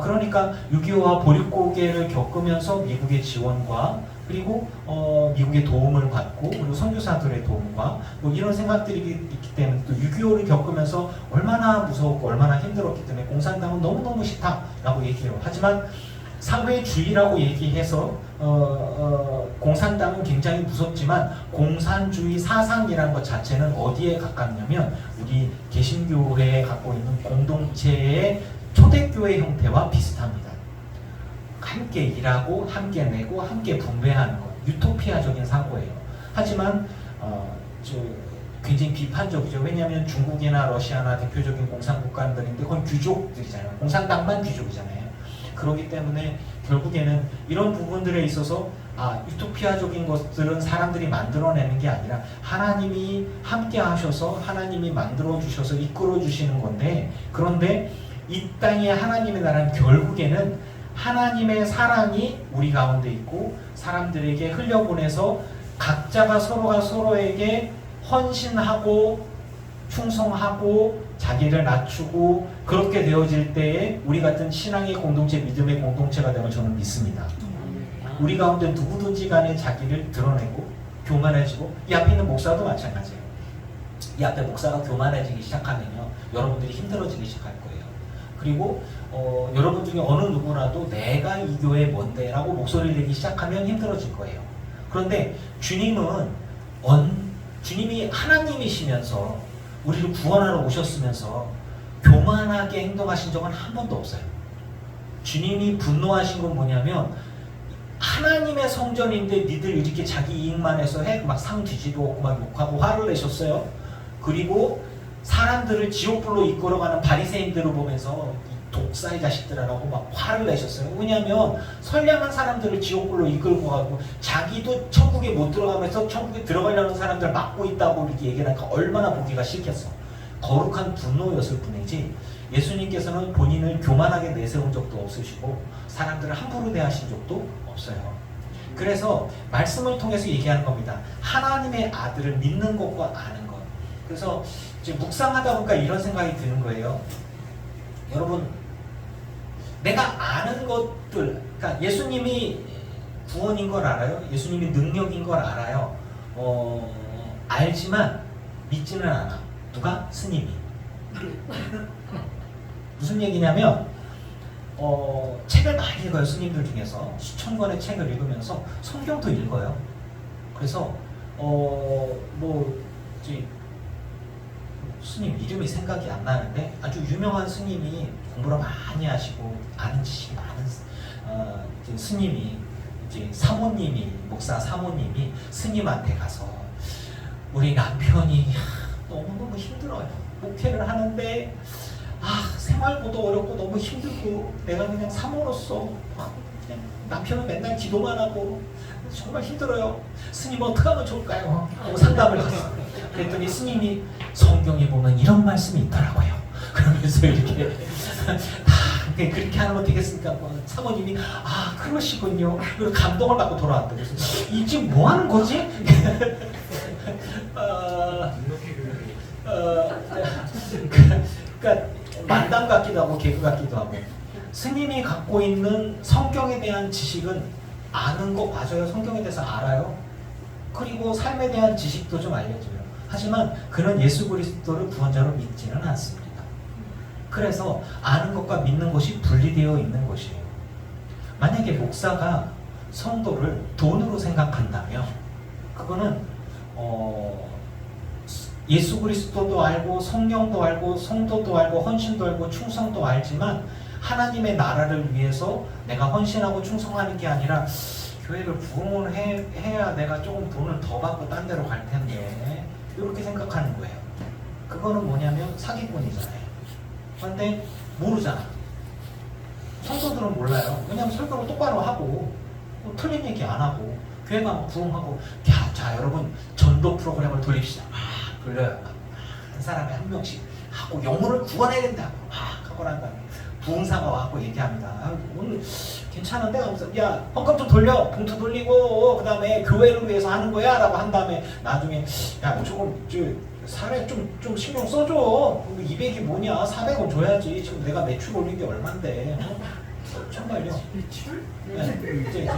그러니까 6.25와 보릿고개를 겪으면서 미국의 지원과 그리고 미국의 도움을 받고 그리고 선교사들의 도움과 뭐 이런 생각들이 있기 때문에 또 6.25를 겪으면서 얼마나 무서웠고 얼마나 힘들었기 때문에 공산당은 너무너무 싫다라고 얘기해요. 하지만 사회주의라고 얘기해서 공산당은 굉장히 무섭지만 공산주의 사상이라는 것 자체는 어디에 가깝냐면 우리 개신교회에 갖고 있는 공동체의 초대교회 형태와 비슷합니다. 함께 일하고 함께 내고 함께 분배하는 것, 유토피아적인 사고예요. 하지만 굉장히 비판적이죠. 왜냐하면 중국이나 러시아나 대표적인 공산국가들인데 그건 귀족들이잖아요. 공산당만 귀족이잖아요. 그렇기 때문에 결국에는 이런 부분들에 있어서 유토피아적인 것들은 사람들이 만들어내는 게 아니라 하나님이 함께 하셔서 하나님이 만들어 주셔서 이끌어 주시는 건데, 그런데 이 땅에 하나님의 나라는 결국에는 하나님의 사랑이 우리 가운데 있고 사람들에게 흘려보내서 각자가 서로가 서로에게 헌신하고 충성하고 자기를 낮추고 그렇게 되어질 때에 우리 같은 신앙의 공동체, 믿음의 공동체가 되면 저는 믿습니다. 우리 가운데 누구든지 간에 자기를 드러내고 교만해지고, 이 앞에 있는 목사도 마찬가지예요. 이 앞에 목사가 교만해지기 시작하면요, 여러분들이 힘들어지기 시작할 거예요. 그리고 여러분 중에 어느 누구라도 내가 이 교회 뭔데 라고 목소리를 내기 시작하면 힘들어질 거예요. 그런데 주님이 하나님이시면서 우리를 구원하러 오셨으면서 교만하게 행동하신 적은 한 번도 없어요. 주님이 분노하신 건 뭐냐면, 하나님의 성전인데 니들 이렇게 자기 이익만 해서 막 상 뒤집어 막 욕하고 화를 내셨어요. 그리고 사람들을 지옥불로 이끌어가는 바리새인들을 보면서 독사의 자식들이라고 막 화를 내셨어요. 왜냐하면 선량한 사람들을 지옥불로 이끌고 가고 자기도 천국에 못 들어가면서 천국에 들어가려는 사람들 막고 있다고 이렇게 얘기하니까 얼마나 보기가 싫겠어. 거룩한 분노였을 뿐이지 예수님께서는 본인을 교만하게 내세운 적도 없으시고 사람들을 함부로 대하신 적도 없어요. 그래서 말씀을 통해서 얘기하는 겁니다. 하나님의 아들을 믿는 것과 아는 것. 그래서 이제 묵상하다 보니까 이런 생각이 드는 거예요. 여러분, 내가 아는 것들, 그러니까 예수님이 구원인 걸 알아요. 예수님이 능력인 걸 알아요. 알지만 믿지는 않아. 누가? 스님이. 무슨 얘기냐면 책을 많이 읽어요. 스님들 중에서 수천 권의 책을 읽으면서 성경도 읽어요. 그래서 스님 이름이 생각이 안 나는데 아주 유명한 스님이 공부를 많이 하시고 아는 지식이 많은 스님이 이제 사모님이, 목사 사모님이 스님한테 가서 우리 남편이 너무너무 힘들어요. 목회를 하는데 생활보도 어렵고 너무 힘들고 내가 그냥 사모로서 그냥 남편은 맨날 기도만 하고 정말 힘들어요. 스님 어떻게 하면 좋을까요? 하고 상담을 했어요. 그랬더니 스님이 성경에 보면 이런 말씀이 있더라고요. 그러면서 이렇게 그렇게 하면 되겠습니까? 사모님이 그러시군요. 그리고 감동을 받고 돌아왔다. 그래서 이 지금 뭐 하는 거지? 그러니까 만담 같기도 하고 개그 같기도 하고, 스님이 갖고 있는 성경에 대한 지식은 아는 거 맞아요. 성경에 대해서 알아요. 그리고 삶에 대한 지식도 좀 알려줘요. 하지만 그는 예수 그리스도를 구원자로 믿지는 않습니다. 그래서 아는 것과 믿는 것이 분리되어 있는 것이에요. 만약에 목사가 성도를 돈으로 생각한다면 그거는 예수 그리스도도 알고 성령도 알고 성도도 알고 헌신도 알고 충성도 알지만 하나님의 나라를 위해서 내가 헌신하고 충성하는 게 아니라 교회를 부흥을 해야 내가 조금 돈을 더 받고 딴 데로 갈 텐데 이렇게 생각하는 거예요. 그거는 뭐냐면 사기꾼이잖아요. 그런데 모르잖아. 성도들은 몰라요. 왜냐하면 설교를 똑바로 하고 틀린 얘기 안 하고 교회 가면 부흥하고 자 여러분 전도 프로그램을 돌립시다. 돌려요. 한 사람에 한 명씩 하고 영혼을 구원해야 된다고 하고 난 다음에 부흥사가 와서 얘기합니다. 오늘 괜찮은데? 하면서 야 헌금 좀 돌려, 봉투 돌리고 그 다음에 교회를 위해서 하는 거야 라고 한 다음에 나중에 야 조금 사례 좀 신경 써줘. 200이 뭐냐, 400원 줘야지. 지금 내가 매출 올린 게 얼만데. 정말요. 매출? 네, 이제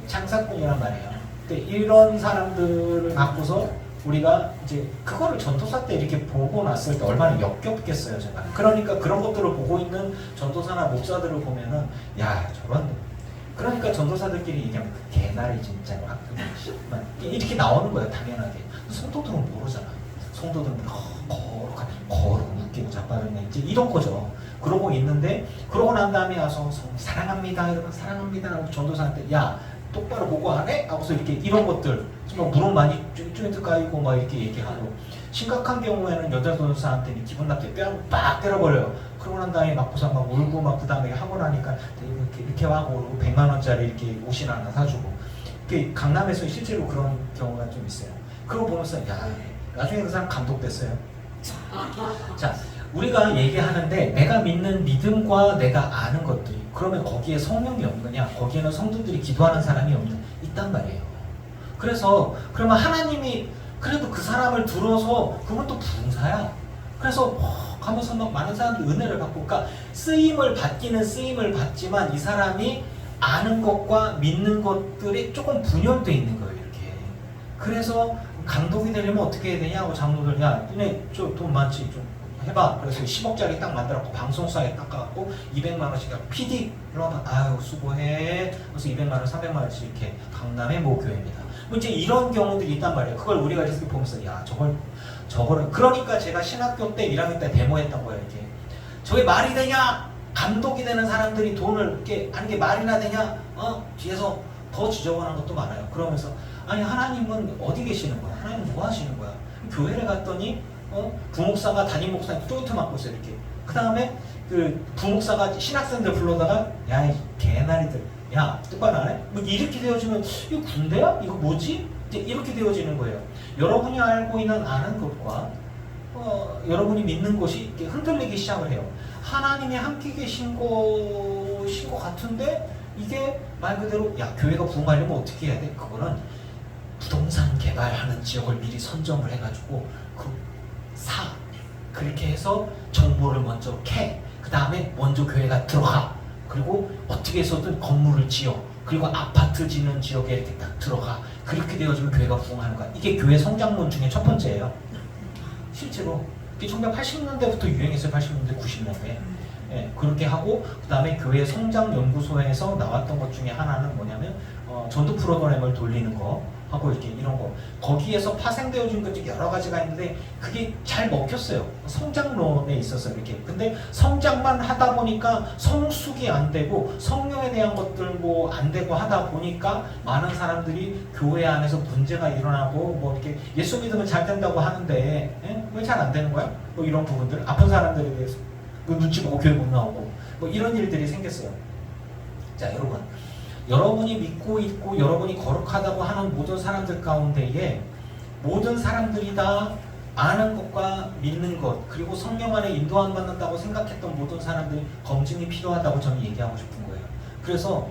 장사꾼이란 말이에요. 근데 이런 사람들을 갖고서 우리가 이제 그거를 전도사 때 이렇게 보고 났을 때 얼마나 역겹겠어요, 제가. 그러니까 그런 것들을 보고 있는 전도사나 목사들을 보면은 야 저런, 그러니까 전도사들끼리 얘기하면 개나리 진짜 막 이렇게 나오는 거예요, 당연하게. 성도들은 모르잖아. 성도들은 거룩하고 웃기고 자빠졌네 이제 이런 거죠. 그러고 있는데, 그러고 난 다음에 와서 사랑합니다 여러분 사랑합니다 하고 전도사한테 야 똑바로 보고 하네? 하고서 이렇게 이런 것들 정말 무릎 많이 쭈쭈 까이고 막 이렇게 얘기하고, 심각한 경우에는 여자 전도사한테 기분 나쁘게 뺨 빡 때려버려요. 그러고 난 다음에 막고서 막 울고 막 그 다음에 하고 나니까 이렇게 하고 100만 원짜리 이렇게 옷이나 하나 사주고. 강남에서 실제로 그런 경우가 좀 있어요. 그거 보면서 야 나중에 그 사람 감독됐어요. 자, 우리가 얘기하는데 내가 믿는 믿음과 내가 아는 것들이, 그러면 거기에 성령이 없느냐? 거기에는 성도들이 기도하는 사람이 있단 말이에요. 그래서 그러면 하나님이 그래도 그 사람을 들어서 그건 또 부흥사야. 그래서 가면서 막 많은 사람들이 은혜를 받고, 그러니까 쓰임을 받기는 쓰임을 받지만 이 사람이 아는 것과 믿는 것들이 조금 분열돼 있는 거예요, 이렇게. 그래서 감독이 되려면 어떻게 해야 되냐고 장로들, 야, 너네 돈 많지, 좀 해봐. 그래서 10억짜리 딱 만들었고 방송사에 딱 가갖고 200만 원씩 PD 그러면 아유 수고해. 그래서 200만 원, 300만 원씩 이렇게 강남의 모 교회입니다. 뭐 이제 이런 경우들이 있단 말이에요. 그걸 우리가 이렇게 보면서 야 저거를 그러니까 제가 신학교 때 1학년 때 데모했던 거예요. 이렇게 저게 말이 되냐? 감독이 되는 사람들이 돈을 이렇게 하는 게 말이나 되냐? 뒤에서 더 지저분한 것도 많아요. 그러면서 아니 하나님은 어디 계시는 거야? 하나님은 뭐 하시는 거야? 교회를 갔더니 부목사가 담임 목사님 쪼이트 맞고 있어요, 이렇게. 그 다음에 그 부목사가 신학생들 불러다가 야 이 개나리들 야 똑바로 안 해? 뭐 이렇게 되어지면 이거 군대야? 이거 뭐지? 이제 이렇게 되어지는 거예요. 여러분이 알고 있는 아는 것과 여러분이 믿는 것이 이렇게 흔들리기 시작을 해요. 하나님이 함께 계신 것인 것 같은데 이게 말 그대로 야 교회가 부흥하려면 어떻게 해야 돼? 그거는 부동산 개발하는 지역을 미리 선점을 해가지고 그렇게 해서 정보를 먼저 그 다음에 먼저 교회가 들어가. 그리고 어떻게 해서든 건물을 지어. 그리고 아파트 짓는 지역에 이렇게 딱 들어가. 그렇게 되어지면 교회가 부흥하는 거야. 이게 교회 성장론 중에 첫 번째예요. 실제로 1980년대부터 유행했어요. 80년대, 90년대. 예, 그렇게 하고 그 다음에 교회 성장연구소에서 나왔던 것 중에 하나는 뭐냐면 전도 프로그램을 돌리는 거 하고 이렇게 이런 거, 거기에서 파생되어진 것들이 여러 가지가 있는데 그게 잘 먹혔어요. 성장론에 있어서 이렇게. 근데 성장만 하다 보니까 성숙이 안 되고 성령에 대한 것들 뭐 안 되고 하다 보니까 많은 사람들이 교회 안에서 문제가 일어나고 뭐 이렇게 예수 믿으면 잘 된다고 하는데 왜 잘 안 되는 거야? 뭐 이런 부분들, 아픈 사람들에 대해서 그 눈치 보고 교회 못 나오고 뭐 이런 일들이 생겼어요. 자, 여러분이 믿고 있고 여러분이 거룩하다고 하는 모든 사람들 가운데에 모든 사람들이 다 아는 것과 믿는 것 그리고 성령 안에 인도함 받는다고 생각했던 모든 사람들이 검증이 필요하다고 저는 얘기하고 싶은 거예요. 그래서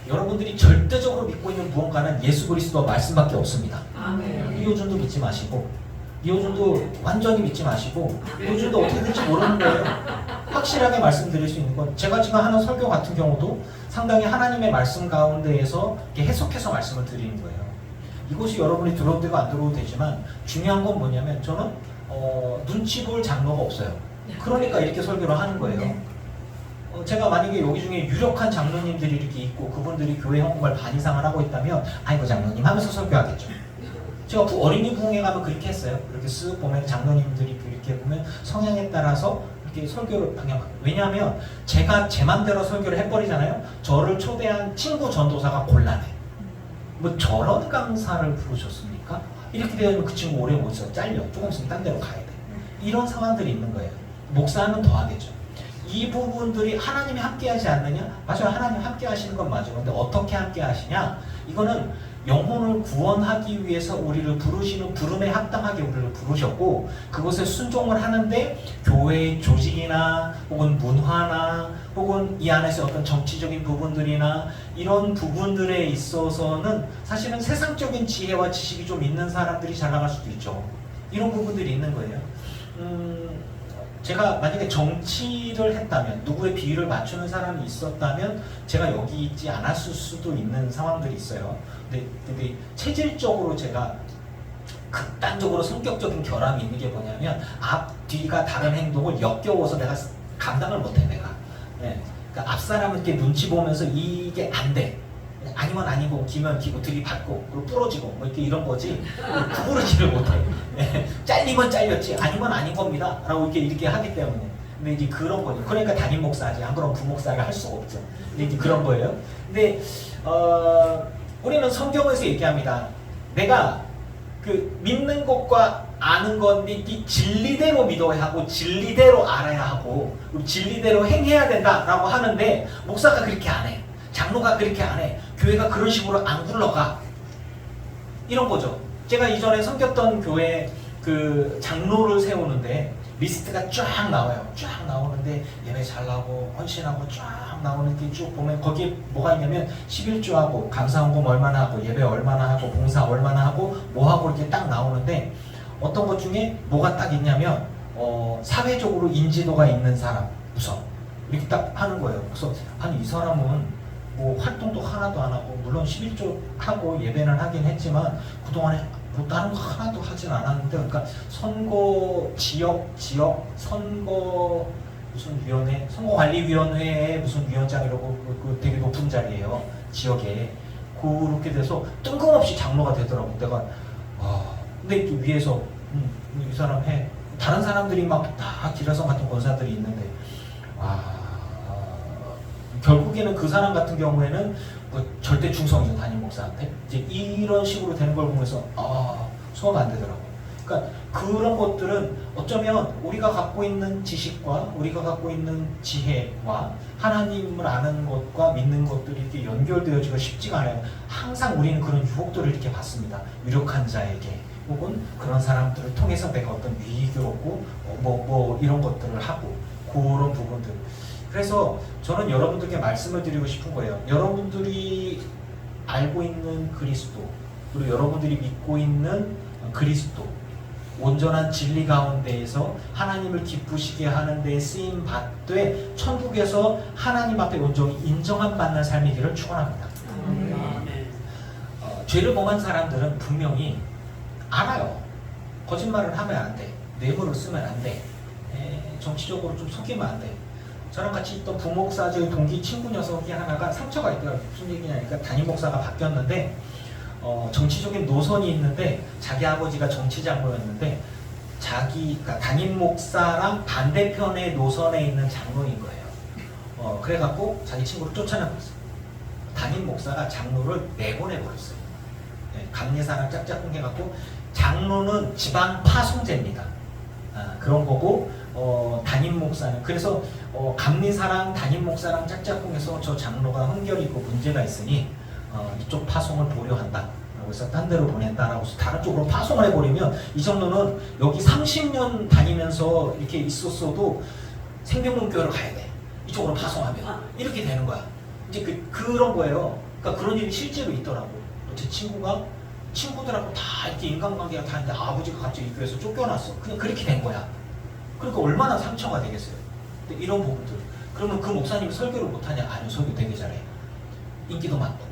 여러분들이 절대적으로 믿고 있는 무언가는 예수 그리스도 말씀밖에 없습니다. 아멘. 이호준도 믿지 마시고 이호준도 완전히 믿지 마시고 이호준도 어떻게 될지 모르는 거예요. 확실하게 말씀드릴 수 있는 건 제가 지금 하는 설교 같은 경우도 상당히 하나님의 말씀 가운데에서 이렇게 해석해서 말씀을 드리는 거예요. 이것이 여러분이 들어도 되고 안 들어도 되지만 중요한 건 뭐냐면 저는 눈치 볼 장로가 없어요. 그러니까 이렇게 설교를 하는 거예요. 제가 만약에 여기 중에 유력한 장로님들이 이렇게 있고 그분들이 교회 헌금을 반 이상을 하고 있다면 아이고 장로님 하면서 설교하겠죠. 제가 어린이 부흥회 가면 그렇게 했어요. 이렇게 쓱 보면 장로님들이 이렇게 보면 성향에 따라서 이렇게 설교를 방향하고. 왜냐하면 제가 제 맘대로 설교를 해버리잖아요. 저를 초대한 친구 전도사가 곤란해. 뭐 저런 강사를 부르셨습니까? 이렇게 되면 그 친구 오래 못 있어. 잘려. 조금 있으면 딴 데로 가야 돼. 이런 상황들이 있는 거예요. 목사는 더 하겠죠. 이 부분들이 하나님이 함께 하지 않느냐? 맞아요. 하나님 함께 하시는 건 맞아요. 근데 어떻게 함께 하시냐? 이거는 영혼을 구원하기 위해서 우리를 부르시는 부름에 합당하게 우리를 부르셨고 그것에 순종을 하는데 교회의 조직이나 혹은 문화나 혹은 이 안에서 어떤 정치적인 부분들이나 이런 부분들에 있어서는 사실은 세상적인 지혜와 지식이 좀 있는 사람들이 잘 나갈 수도 있죠. 이런 부분들이 있는 거예요. 제가 만약에 정치를 했다면 누구의 비위를 맞추는 사람이 있었다면 제가 여기 있지 않았을 수도 있는 상황들이 있어요. 근데 체질적으로 제가 극단적으로 성격적인 결함이 있는 게 뭐냐면 앞뒤가 다른 행동을 역겨워서 내가 감당을 못해 내가. 네. 그러니까 앞 사람한테 눈치 보면서 이게 안 돼. 아니면 아니고 기면 기고 들이받고 그리고 부러지고 뭐 이렇게 이런 거지 구부러지를 못해. 네. 잘리면 잘렸지 아니면 아닌 겁니다 라고 이렇게 하기 때문에. 근데 이제 그런 거죠. 그러니까 담임 목사지 안 그러면 부목사를 할 수가 없죠. 근데 이제 그런 거예요. 근데 우리는 성경에서 얘기합니다. 내가 그 믿는 것과 아는 건데 이 진리대로 믿어야 하고 진리대로 알아야 하고 진리대로 행해야 된다라고 하는데 목사가 그렇게 안 해. 장로가 그렇게 안 해. 교회가 그런 식으로 안 굴러가. 이런 거죠. 제가 이전에 섬겼던 교회 그 장로를 세우는데 리스트가 쫙 나와요. 쫙 나오는데 예배 잘 나오고 헌신하고 쫙 나오는 게 쭉 보면 거기에 뭐가 있냐면 11조하고 감사헌금 얼마나 하고 예배 얼마나 하고 봉사 얼마나 하고 뭐 하고 이렇게 딱 나오는데 어떤 것 중에 뭐가 딱 있냐면 사회적으로 인지도가 있는 사람 우선 이렇게 딱 하는 거예요. 그래서 아니 이 사람은 뭐 활동도 하나도 안 하고 물론 11조 하고 예배는 하긴 했지만 그동안에 뭐 다른 거 하나도 하진 않았는데 그러니까 선거 지역 선거 무슨 위원회 선거관리위원회의 무슨 위원장이라고 그 되게 높은 자리예요 지역에. 그렇게 돼서 뜬금없이 장로가 되더라고. 내가 근데 또 위에서 이 사람 해 다른 사람들이 막 다 기라성 같은 권사들이 있는데 결국에는 그 사람 같은 경우에는 뭐 절대 충성이죠 담임 목사한테. 이제 이런 식으로 되는 걸 보면서 소화가 안 되더라고. 그러니까 그런 것들은 어쩌면 우리가 갖고 있는 지식과 우리가 갖고 있는 지혜와 하나님을 아는 것과 믿는 것들이 이렇게 연결되어지기가 쉽지가 않아요. 항상 우리는 그런 유혹들을 이렇게 받습니다. 유력한 자에게 혹은 그런 사람들을 통해서 내가 어떤 위기를 얻고 뭐 이런 것들을 하고 그런 부분들. 그래서 저는 여러분들께 말씀을 드리고 싶은 거예요. 여러분들이 알고 있는 그리스도 그리고 여러분들이 믿고 있는 그리스도 온전한 진리 가운데에서 하나님을 기쁘시게 하는 데 쓰임 받되 천국에서 하나님 앞에 온전히 인정함 받는 삶이기를 축원합니다. 죄를 범한 사람들은 분명히 알아요. 거짓말을 하면 안 돼. 뇌물을 쓰면 안 돼. 정치적으로 좀 속이면 안 돼. 저랑 같이 있던 부목사 저희 동기 친구 녀석이 하나가 상처가 있더라고요. 무슨 얘기냐니까 담임 목사가 바뀌었는데 정치적인 노선이 있는데 자기 아버지가 정치장로였는데 그러니까 담임 목사랑 반대편의 노선에 있는 장로인 거예요. 그래갖고 자기 친구를 쫓아내버렸어요. 담임 목사가 장로를 내보내버렸어요. 감리사랑 짝짝꿍 해갖고 장로는 지방 파송제입니다. 그런 거고 담임 목사는 그래서 감리사랑 담임 목사랑 짝짝꿍해서 저 장로가 흠결이 있고 문제가 있으니 이쪽 파송을 보려 한다. 그래서 딴 데로 보낸다라고 해서 다른 쪽으로 파송을 해버리면 이 정도는 여기 30년 다니면서 이렇게 있었어도 생명문교회로 가야 돼. 이쪽으로 파송하면 이렇게 되는 거야. 이제 그런 거예요. 그러니까 그런 일이 실제로 있더라고. 제 친구가 친구들하고 다 이렇게 인간관계가 다 있는데 아버지가 갑자기 이 교회에서 쫓겨났어. 그냥 그렇게 된 거야. 그러니까 얼마나 상처가 되겠어요. 근데 이런 부분들. 그러면 그 목사님이 설교를 못하냐? 아니요, 설교 되게 잘해. 인기도 많고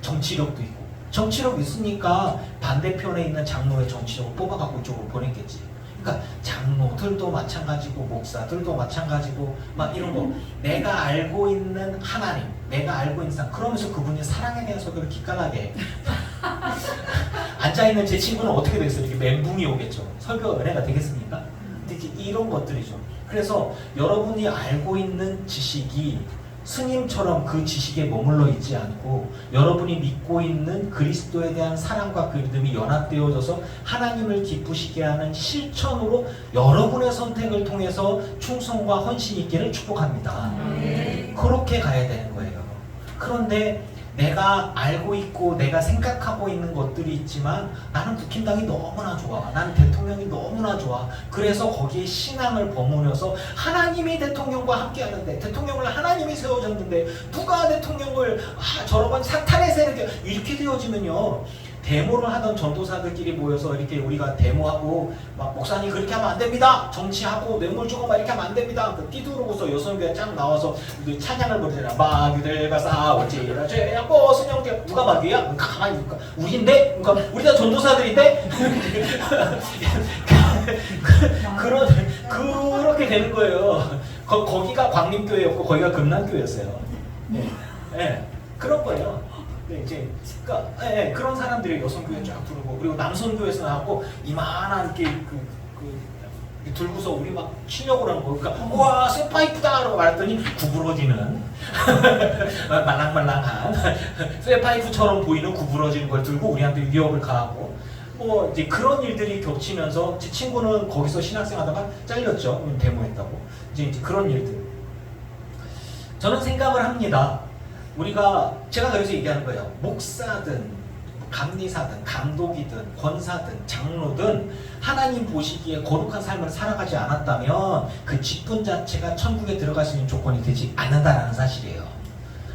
정치력도 있고. 정치력 있으니까 반대편에 있는 장로의 정치력을 뽑아갖고 이쪽으로 보냈겠지. 그러니까 장로들도 마찬가지고 목사들도 마찬가지고 막 이런 거. 내가 알고 있는 하나님, 내가 알고 있는 사람. 그러면서 그분이 사랑에 대한 설교를 기깔나게 해. 앉아있는 제 친구는 어떻게 되겠어요? 이렇게 멘붕이 오겠죠. 설교가 은혜가 되겠습니까? 근데 이런 것들이죠. 그래서 여러분이 알고 있는 지식이 스님처럼 그 지식에 머물러 있지 않고 여러분이 믿고 있는 그리스도에 대한 사랑과 그 믿음이 연합되어져서 하나님을 기쁘시게 하는 실천으로 여러분의 선택을 통해서 충성과 헌신이 있기를 축복합니다. 그렇게 가야 되는 거예요. 그런데 내가 알고 있고 내가 생각하고 있는 것들이 있지만 나는 국힘당이 너무나 좋아. 나는 대통령이 너무나 좋아. 그래서 거기에 신앙을 버무려서 하나님이 대통령과 함께 하는데 대통령을 하나님이 세워줬는데 누가 대통령을 저런 건 사탄의 세력이야. 이렇게 되어지면요. 데모를 하던 전도사들끼리 모여서 이렇게 우리가 데모하고 막 목사님 그렇게 하면 안 됩니다. 정치하고 뇌물 주고 막 이렇게 하면 안 됩니다. 그 띠두르고서 여성교회 쫙 나와서 찬양을 부르잖아. 마귀들과 싸우지라 죄하고 순영대 누가 마귀야? 가만히 있을까? 우리인데? 그러니까 우리 다 전도사들인데? 그렇게 되는 거예요. 거기가 광림교회였고 거기가 금남교회였어요. 네. 그런 거예요. 네, 이제 그러니까 그런 사람들이 여성교회 쫙 부르고 그리고 남성교회에서 나왔고 이만한 이렇게 들고서 우리 막 치려고 하는 거. 그러니까 와 쇠파이프다라고 말했더니 구부러지는 말랑말랑한 쇠파이프처럼 보이는 구부러지는 걸 들고 우리한테 위협을 가하고 뭐 이제 그런 일들이 겹치면서 제 친구는 거기서 신학생하다가 잘렸죠. 데모했다고. 이제 그런 일들. 저는 생각을 합니다. 제가 그래서 얘기하는 거예요. 목사든 감리사든 감독이든 권사든 장로든 하나님 보시기에 거룩한 삶을 살아가지 않았다면 그 직분 자체가 천국에 들어갈 수 있는 조건이 되지 않는다는 사실이에요.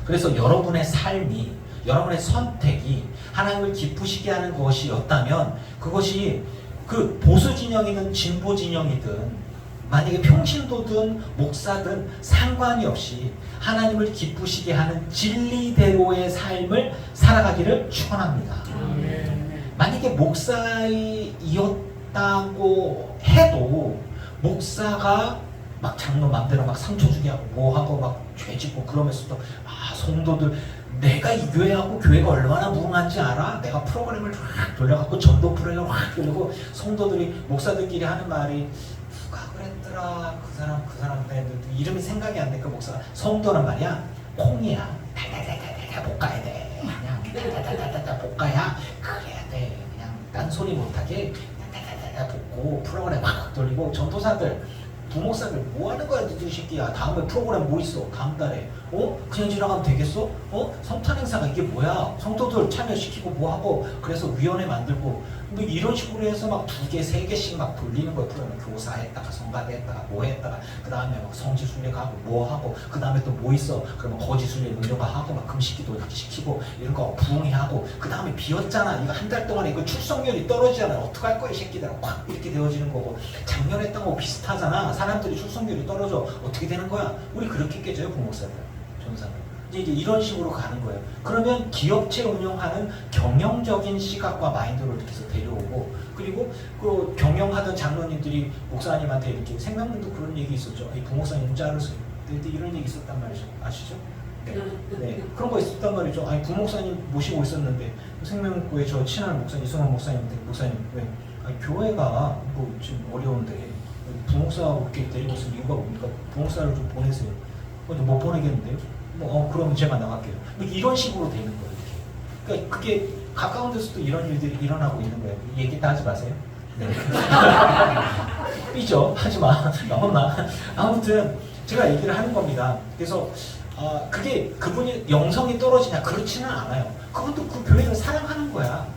그래서 여러분의 삶이 여러분의 선택이 하나님을 기쁘시게 하는 것이었다면 그것이 그 보수 진영이든 진보 진영이든 만약에 평신도든 목사든 상관이 없이 하나님을 기쁘시게 하는 진리대로의 삶을 살아가기를 축원합니다. 만약에 목사이었다고 해도 목사가 막 장로 맘대로 막 상처 주게 하고 뭐 하고 막 죄짓고 그러면서도 성도들 내가 이 교회하고 교회가 얼마나 무능한지 알아? 내가 프로그램을 확 돌려갖고 전도 프로그램을 확 돌리고 성도들이 목사들끼리 하는 말이 그랬더라 그 사람 이름이 생각이 안 돼. 그 목사가 성도는 말이야 콩이야 달달달달달 볶아야 돼. 그냥 달달달달달 볶아야 그래야 돼. 그냥 딴소리 못하게 달달달달 볶고 프로그램 막 돌리고 전도사들 부목사들 뭐 하는 거야 이 새끼야. 다음에 프로그램 뭐 있어 다음 달에 그냥 지나가면 되겠어? 성탄 행사가 이게 뭐야? 성도들 참여시키고 뭐 하고 그래서 위원회 만들고 뭐 이런 식으로 해서 막 2개, 3개씩 막 돌리는 거예요. 프로그램 교사했다가 성가대 했다가 뭐 했다가 그 다음에 막 성지순례 가고 뭐 하고 그 다음에 또 뭐 있어? 그러면 거지순례 능력가 하고 막 금식기도 이렇게 시키고 이런 거 부흥회 하고 그 다음에 비었잖아. 이거 한 달 동안에 이거 출석률이 떨어지잖아. 어떡할 거야 이 새끼들아. 확 이렇게 되어지는 거고 작년에 했던 거 비슷하잖아. 사람들이 출석률이 떨어져. 어떻게 되는 거야? 우리 그렇게 깨져요 부목사들. 이제 이런 식으로 가는 거예요. 그러면 기업체 운영하는 경영적인 시각과 마인드를 이렇게 해서 데려오고 그리고 그 경영하던 장로님들이 목사님한테 이렇게 생명문도 그런 얘기 있었죠. 이 부목사님 자르세요. 이런 얘기 있었단 말이죠. 아시죠? 네. 그런 거 있었단 말이죠. 아니 부목사님 모시고 있었는데 생명교회 저 친한 목사님 이승원 목사님한테 목사님 왜 교회가 뭐 지금 어려운데 부목사 이렇게 데리고 있으면 이유가 뭡니까? 부목사를 좀 보내세요. 못 보내겠는데요? 그러면 제가 나갈게요. 이런 식으로 되는 거예요. 이렇게. 그러니까 그게 가까운 데서도 이런 일들이 일어나고 있는 거예요. 얘기 다 하지 마세요. 네. 삐져. 하지 마. 나온나. 아무튼 제가 얘기를 하는 겁니다. 그래서 그게 그분이 영성이 떨어지냐? 그렇지는 않아요. 그것도 그 교회를 사랑하는 거야.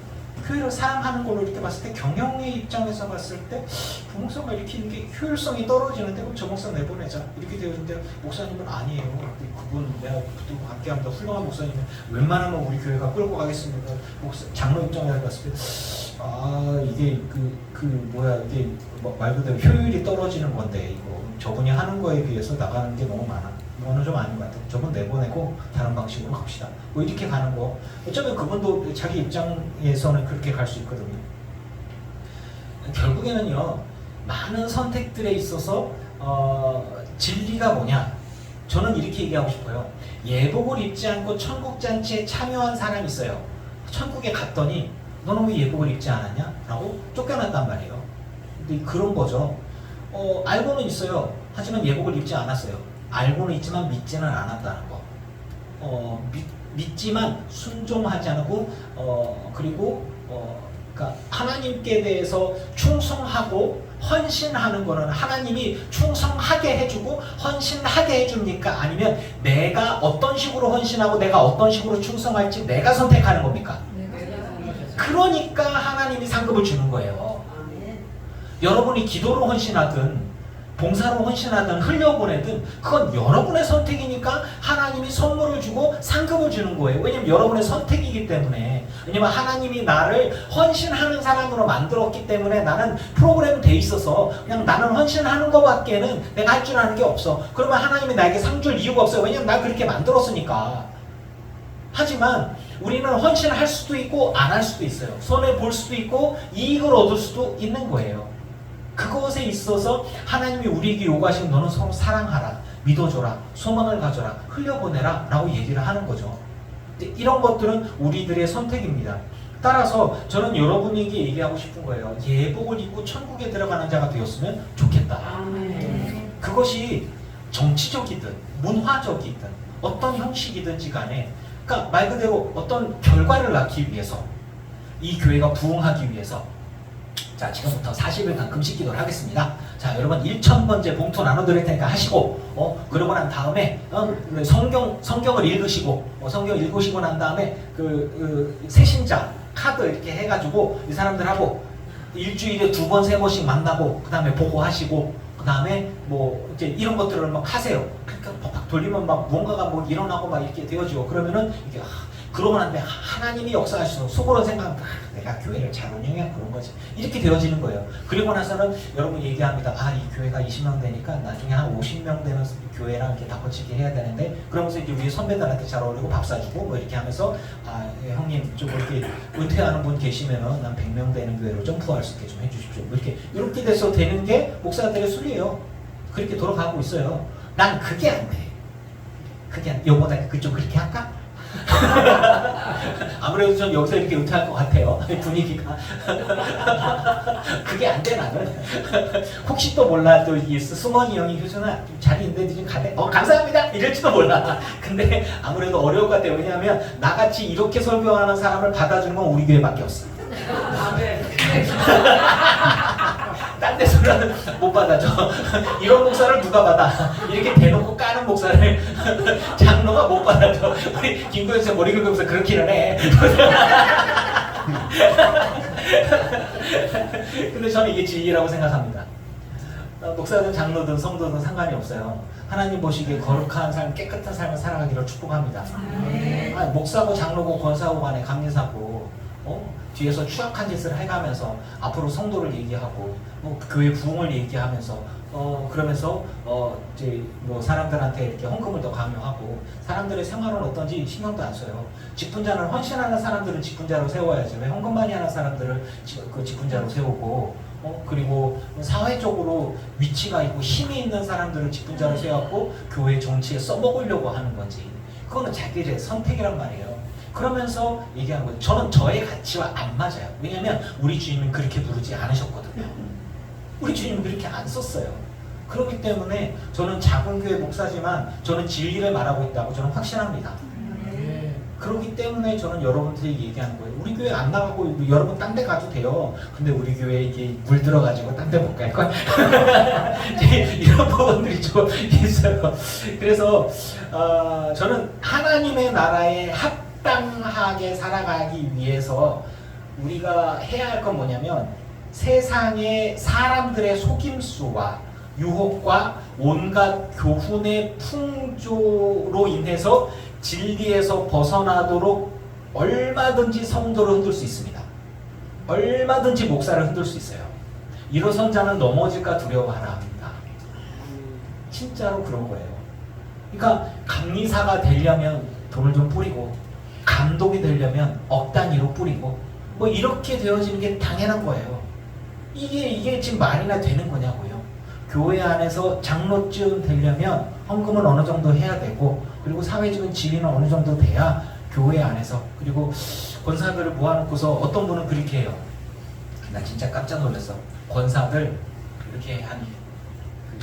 교회를 사랑하는 걸로 이렇게 봤을 때 경영의 입장에서 봤을 때 부목사가 이렇게 이게 효율성이 떨어지는데 그럼 저 목사 내보내자 이렇게 되었는데 목사님은 아니에요. 그분 내가 붙들고 함께합니다. 훌륭한 목사님은 웬만하면 우리 교회가 끌고 가겠습니다. 장로 입장에서 봤을 때 이게 이게 말 그대로 효율이 떨어지는 건데 이거 저분이 하는 거에 비해서 나가는 게 너무 많아. 이거는 좀 아닌 것 같아요. 저분 내보내고 다른 방식으로 갑시다. 뭐 이렇게 가는 거. 어쩌면 그분도 자기 입장에서는 그렇게 갈 수 있거든요. 결국에는요. 많은 선택들에 있어서 진리가 뭐냐? 저는 이렇게 얘기하고 싶어요. 예복을 입지 않고 천국잔치에 참여한 사람이 있어요. 천국에 갔더니 너는 왜 예복을 입지 않았냐? 라고 쫓겨났단 말이에요. 근데 그런 거죠. 알고는 있어요. 하지만 예복을 입지 않았어요. 알고는 있지만 믿지는 않았다는 거. 믿지만 순종하지 않고 그리고 그러니까 하나님께 대해서 충성하고 헌신하는 거는 하나님이 충성하게 해주고 헌신하게 해줍니까? 아니면 내가 어떤 식으로 헌신하고 내가 어떤 식으로 충성할지 내가 선택하는 겁니까? 그러니까 하나님이 상급을 주는 거예요. 여러분이 기도로 헌신하든 봉사로 헌신하든 흘려보내든 그건 여러분의 선택이니까 하나님이 선물을 주고 상급을 주는 거예요. 왜냐면 여러분의 선택이기 때문에. 왜냐면 하나님이 나를 헌신하는 사람으로 만들었기 때문에 나는 프로그램 돼 있어서 그냥 나는 헌신하는 것밖에는 내가 할 줄 아는 게 없어. 그러면 하나님이 나에게 상 줄 이유가 없어요. 왜냐면 나 그렇게 만들었으니까. 하지만 우리는 헌신할 수도 있고 안 할 수도 있어요. 손해 볼 수도 있고 이익을 얻을 수도 있는 거예요. 그것에 있어서 하나님이 우리에게 요구하신 너는 서로 사랑하라, 믿어줘라, 소망을 가져라, 흘려보내라 라고 얘기를 하는 거죠. 이런 것들은 우리들의 선택입니다. 따라서 저는 여러분에게 얘기하고 싶은 거예요. 예복을 입고 천국에 들어가는 자가 되었으면 좋겠다. 그것이 정치적이든 문화적이든 어떤 형식이든지 간에, 그러니까 말 그대로 어떤 결과를 낳기 위해서, 이 교회가 부흥하기 위해서, 자, 지금부터 40일간 금식 기도를 하겠습니다. 자, 여러분 1000번째 봉투 나눠드릴 테니까 하시고, 그러고 난 다음에 성경을 읽으시고, 성경 읽으시고 난 다음에 새신자 카드 이렇게 해가지고 이 사람들하고 일주일에 2번 3번씩 만나고, 그 다음에 보고하시고, 그 다음에 뭐 이제 이런 것들을 막 하세요. 그러니까 막 돌리면 막 무언가가 뭐 일어나고 막 이렇게 되어지고, 그러면은 이게 그러고 난 다음에 하나님이 역사하셔서 속으로 생각하면 내가 교회를 잘 운영해 그런 거지, 이렇게 되어지는 거예요. 그리고 나서는 여러분 얘기합니다. 이 교회가 20명 되니까 나중에 한 50명 되는 교회랑 이렇게 다 거치게 해야 되는데, 그러면서 이제 위에 선배들한테 잘 어울리고 밥 사주고 뭐 이렇게 하면서 형님 좀 이렇게 은퇴하는 분 계시면은 난 100명 되는 교회로 점프할 수 있게 좀 해주십시오. 뭐 이렇게 돼서 되는 게 목사들의 순리예요. 그렇게 돌아가고 있어요. 난 그게 안 돼. 요거보다 그쪽 그렇게 할까? 아무래도 전 여기서 이렇게 은퇴할 것 같아요. 분위기가. 그게 안 돼, 나는. 혹시 또 몰라, 또 이 수mon이 형이 효준아 자리 있는데 좀 가네. 감사합니다 이럴지도 몰라. 근데 아무래도 어려울 것 같아요. 왜냐하면 나같이 이렇게 설교하는 사람을 받아주는 건 우리 교회밖에 없어. 딴 데서는 못 받아줘. 이런 목사를 누가 받아? 이렇게 대놓고 까는 목사를 장로가 못 받아줘. 우리 김구현 씨 머리 긁으면서 그렇기는 해. 근데 저는 이게 진리라고 생각합니다. 목사든 장로든 성도든 상관이 없어요. 하나님 보시기에 거룩한 삶, 깨끗한 삶을 살아가기를 축복합니다. 목사고 장로고 권사고 간에 감리사고 뒤에서 추악한 짓을 해가면서 앞으로 성도를 얘기하고 교회 부흥을 얘기하면서 그러면서 이제 뭐 사람들한테 이렇게 헌금을 더 강요하고 사람들의 생활은 어떤지 신경도 안 써요. 직분자는 헌신하는 사람들은 직분자로 세워야지. 왜 헌금 많이 하는 사람들을 그 직분자로 세우고 그리고 사회적으로 위치가 있고 힘이 있는 사람들을 직분자로 세워갖고 교회 정치에 써먹으려고 하는 건지, 그거는 자기의 선택이란 말이에요. 그러면서 얘기하는 거예요. 저는 저의 가치와 안 맞아요. 왜냐하면 우리 주님은 그렇게 부르지 않으셨거든요. 우리 주님은 그렇게 안 썼어요. 그렇기 때문에 저는 작은 교회 목사지만 저는 진리를 말하고 있다고 저는 확신합니다. 그렇기 때문에 저는 여러분들이 얘기하는 거예요. 우리 교회 안 나가고 여러분 딴 데 가도 돼요. 근데 우리 교회에 이게 물 들어가지고 딴 데 못 갈걸? 이런 부분들이 좀 있어요. 그래서 저는 하나님의 나라에 합당하게 살아가기 위해서 우리가 해야 할 건 뭐냐면, 세상의 사람들의 속임수와 유혹과 온갖 교훈의 풍조로 인해서 진리에서 벗어나도록 얼마든지 성도를 흔들 수 있습니다. 얼마든지 목사를 흔들 수 있어요. 일어선 자는 넘어질까 두려워하라 합니다. 진짜로 그런 거예요. 그러니까 감리사가 되려면 돈을 좀 뿌리고, 감독이 되려면 억 단위로 뿌리고, 뭐 이렇게 되어지는 게 당연한 거예요. 이게 지금 말이나 되는 거냐고요. 교회 안에서 장로쯤 되려면 헌금은 어느 정도 해야 되고, 그리고 사회적인 지위는 어느 정도 돼야 교회 안에서, 그리고 권사들을 모아놓고서 어떤 분은 그렇게 해요. 나 진짜 깜짝 놀랐어. 권사들 이렇게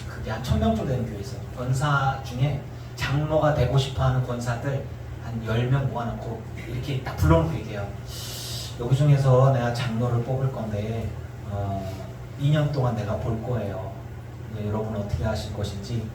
그게 한 1000명 정도 되는 교회 있어요. 권사 중에 장로가 되고 싶어하는 권사들 한 10명 모아놓고 이렇게 딱 불러놓고 얘기해요. 여기 중에서 내가 장로를 뽑을 건데 2년 동안 내가 볼 거예요. 여러분 어떻게 하실 것인지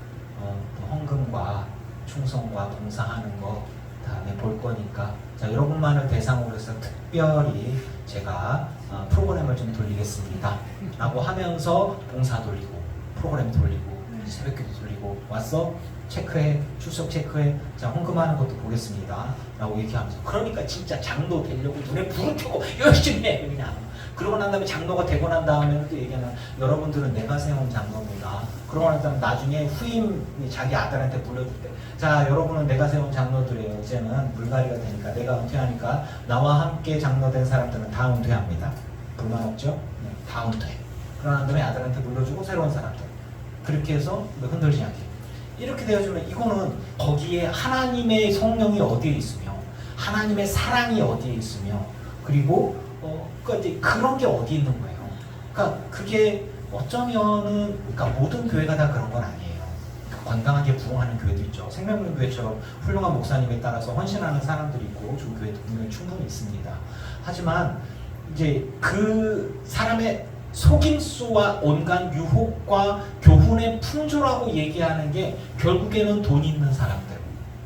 헌금과 충성과 봉사하는 거 다 볼 거니까 자 여러분만을 대상으로 해서 특별히 제가 프로그램을 좀 돌리겠습니다 라고 하면서 봉사 돌리고 프로그램 돌리고 새벽기도 돌리고 왔어? 체크해 출석 체크해 자 헌금하는 것도 보겠습니다 라고 얘기하면서 그러니까 진짜 장로 되려고 눈에 불을 켜고 열심히 해 그냥 그러고 난 다음에 장로가 되고 난 다음에는 또 얘기하는 여러분들은 내가 세운 장로입니다 그러고 난 다음에 나중에 후임이 자기 아들한테 물려줄 때 자 여러분은 내가 세운 장로들이에요 이제는 물갈이가 되니까 내가 은퇴하니까 나와 함께 장로된 사람들은 다 은퇴합니다 불만 없죠? 네, 다 은퇴 그러고 난 다음에 아들한테 물려주고 새로운 사람들 그렇게 해서 흔들리지 않게 이렇게 되어주면 이거는 거기에 하나님의 성령이 어디에 있으며 하나님의 사랑이 어디에 있으며 그리고 그러니까 이제 그런 게 어디 있는 거예요. 그러니까 그게 어쩌면은 그러니까 모든 교회가 다 그런 건 아니에요. 건강하게 부흥하는 교회도 있죠. 생명교회처럼 훌륭한 목사님에 따라서 헌신하는 사람들이 있고 좋은 교회도 분명히 충분히 있습니다. 하지만 이제 그 사람의 속임수와 온갖 유혹과 교훈의 풍조라고 얘기하는 게 결국에는 돈 있는 사람들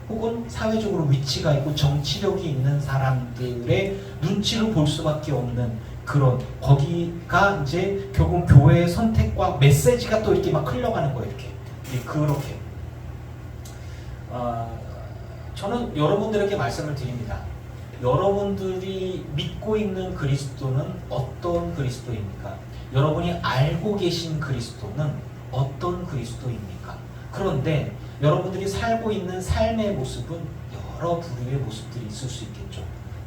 혹은 사회적으로 위치가 있고 정치력이 있는 사람들의 눈치를 볼 수밖에 없는 그런 거기가 이제 결국 교회의 선택과 메시지가 또 이렇게 막 흘러가는 거예요. 이렇게 그렇게 저는 여러분들에게 말씀을 드립니다. 여러분들이 믿고 있는 그리스도는 어떤 그리스도입니까? 여러분이 알고 계신 그리스도는 어떤 그리스도입니까? 그런데 여러분들이 살고 있는 삶의 모습은 여러 부류의 모습들이 있을 수 있겠죠.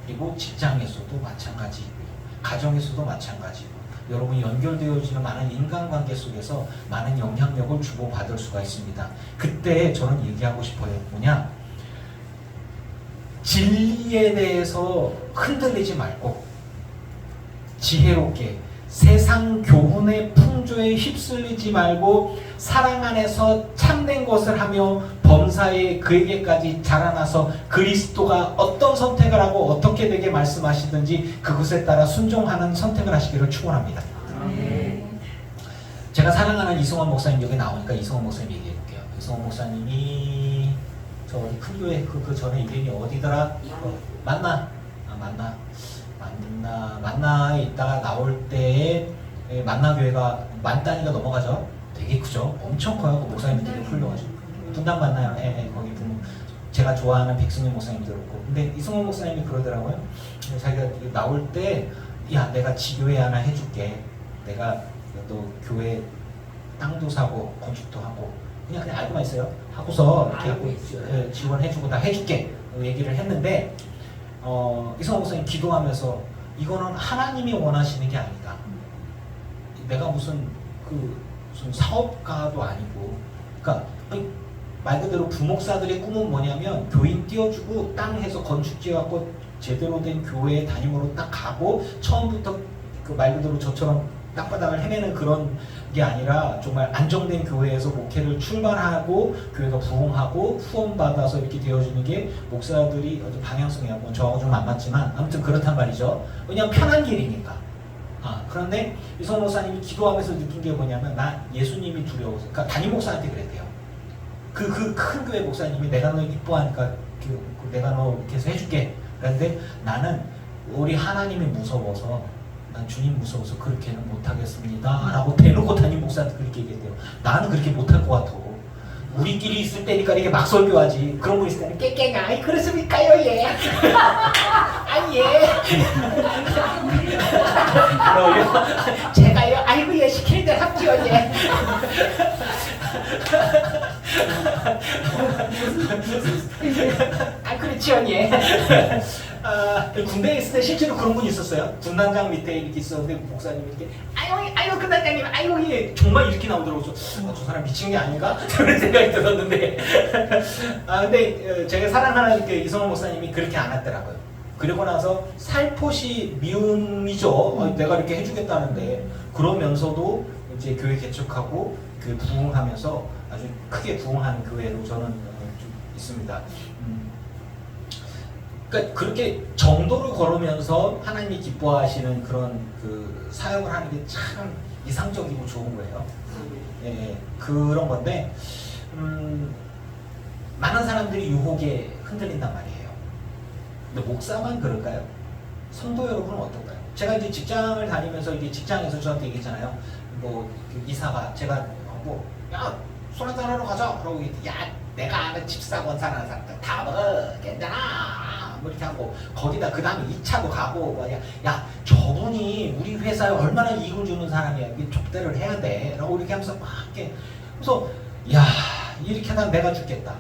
그리고 직장에서도 마찬가지이고요. 가정에서도 마찬가지고 여러분이 연결되어지는 많은 인간관계 속에서 많은 영향력을 주고받을 수가 있습니다. 그때 저는 얘기하고 싶어요. 뭐냐? 진리에 대해서 흔들리지 말고 지혜롭게 세상 교훈의 풍조에 휩쓸리지 말고 사랑 안에서 참된 것을 하며 범사에 그에게까지 자라나서 그리스도가 어떤 선택을 하고 어떻게 되게 말씀하시든지 그것에 따라 순종하는 선택을 하시기를 축원합니다. 제가 사랑하는 이승원 목사님 여기 나오니까 이승원 목사님 얘기해 볼게요. 이승원 목사님이 저 어디 큰 교회 그 전에 이름이 어디더라? 만나에 있다가 나올 때에 만나교회가 만 단위가 넘어가죠. 되게 크죠. 엄청 커요. 그 목사님이 되게 훌륭하죠. 분당 만나요. 거기 제가 좋아하는 백승현 목사님도 그렇고. 근데 이승원 목사님이 그러더라고요. 자기가 나올 때 야 내가 지교회 하나 해줄게. 내가 너 교회 땅도 사고 건축도 하고 그냥 알고만 있어요. 하고서 이렇게 하고 지원해주고 다 해줄게. 얘기를 했는데 이승원 목사님 기도하면서 이거는 하나님이 원하시는 게 아니다. 내가 무슨 사업가도 아니고, 그러니까 말 그대로 부목사들의 꿈은 뭐냐면 교인 띄워주고 땅 해서 건축 지어갖고 제대로 된 교회 담임으로 딱 가고 처음부터 그 말 그대로 저처럼 땅바닥을 헤매는 그런 게 아니라 정말 안정된 교회에서 목회를 출발하고 교회가 부흥하고 후원받아서 이렇게 되어지는 게 목사들이 방향성이 저하고 좀 안 맞지만 아무튼 그렇단 말이죠. 왜냐하면 편한 길이니까. 그런데 이성 목사님이 기도하면서 느낀 게 뭐냐면 나 예수님이 두려워서 그러니까 담임 목사한테 그랬대요. 그 큰 교회 목사님이 내가 너 이뻐하니까 내가 너 이렇게 해서 해줄게. 그런데 나는 우리 하나님이 무서워서 난 주님 무서워서 그렇게는 못하겠습니다 라고 대놓고 담임 목사한테 그렇게 얘기했대요. 나는 그렇게 못할 것 같아. 우리끼리 있을 때니까 이렇게 막 설교하지. 그런 분 있을 때는 깨깨가 아이 그렇습니까요 예. 아니 예. 제가요 아이고 예 시키는 대로 합지요 예. 아 그렇지요 예. 군대에 있을 때 실제로 그런 분이 있었어요. 군단장 밑에 이렇게 있었는데 목사님이 이렇게 아유 군단장님 아유 예 정말 이렇게 나오더라고요. 저 사람 미친 게 아닌가? 그런 생각이 들었는데 근데 제가 사랑하는 이성호 목사님이 그렇게 안 했더라고요. 그리고 나서 살포시 미움이죠. 내가 이렇게 해주겠다는데 그러면서도 이제 교회 개척하고 그 부흥하면서 아주 크게 부흥하는 교회로 저는 좀 있습니다. 그러니까 그렇게 정도를 걸으면서 하나님이 기뻐하시는 그런 그 사역을 하는 게 참 이상적이고 좋은 거예요. 예, 그런 건데 많은 사람들이 유혹에 흔들린단 말이에요. 근데 목사만 그럴까요? 성도 여러분은 어떨까요? 제가 이제 직장을 다니면서 이게 직장에서 저한테 얘기했잖아요. 뭐 그 이사가 제가 뭐 야 술 한잔 하러 가자. 그러고 야 내가 아는 집사 권사라는 사람들 다 먹어 괜찮아. 뭐 이렇게 하고 거기다 그 다음에 2차도 가고 뭐 야 저분이 우리 회사에 얼마나 이익을 주는 사람이야. 이게 족대를 해야 돼. 라고 이렇게 하면서 막 이렇게 그래서 야 이렇게 하다 내가 죽겠다.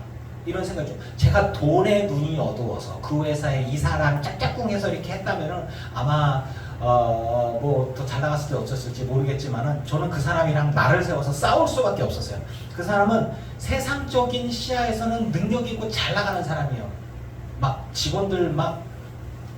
이런 생각이 좀 제가 돈에 눈이 어두워서 그 회사에 이 사람 짝짝꿍해서 이렇게 했다면은 아마 뭐 더 잘 나갔을 때 어쩌을지 모르겠지만은 저는 그 사람이랑 나를 세워서 싸울 수밖에 없었어요. 그 사람은 세상적인 시야에서는 능력 있고 잘 나가는 사람이에요. 막 직원들 막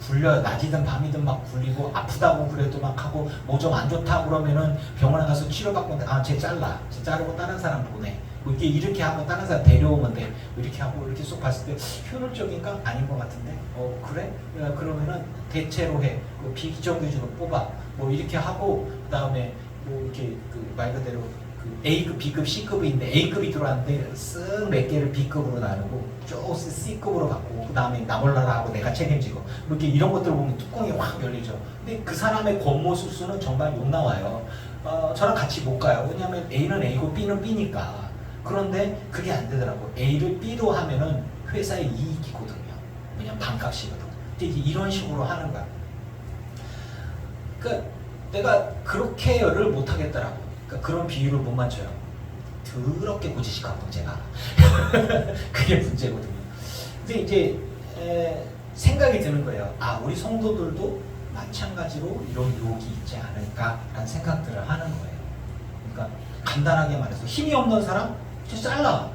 굴려요. 낮이든 밤이든 막 굴리고 아프다고 그래도 막 하고 뭐 좀 안 좋다 그러면은 병원에 가서 치료받고 쟤 잘라. 쟤 자르고 다른 사람 보내. 뭐 이렇게 하고 다른 사람 데려오면 돼. 이렇게 하고 이렇게 쏙 봤을 때 효율적인가? 아닌 것 같은데. 그래? 야, 그러면은 대체로 해. 비정규직으로 뽑아. 뭐 이렇게 하고 그다음에 뭐 이렇게 그 말 그대로 그 A급, B급, C급이 있는데 A급이 들어왔는데 쓱 몇 개를 B급으로 나누고 쭉 C급으로 바꾸고 그 다음에 나 몰라라 하고 내가 책임지고 이렇게 이런 것들을 보면 뚜껑이 확 열리죠. 근데 그 사람의 권모술수는 정말 욕 나와요. 저랑 같이 못 가요. 왜냐하면 A는 A고 B는 B니까. 그런데 그게 안 되더라고. A를 B로 하면은 회사의 이익이거든요. 왜냐면 반값이거든. 근데 이런 식으로 하는 거야. 그러니까 내가 그렇게 열을 못 하겠더라고. 그러니까 그런 비유를 못 맞춰요. 더럽게 고지식한 문제가. 그게 문제거든요. 근데 이제 생각이 드는 거예요. 아, 우리 성도들도 마찬가지로 이런 유혹이 있지 않을까라는 생각들을 하는 거예요. 그러니까 간단하게 말해서 힘이 없는 사람 저 잘라.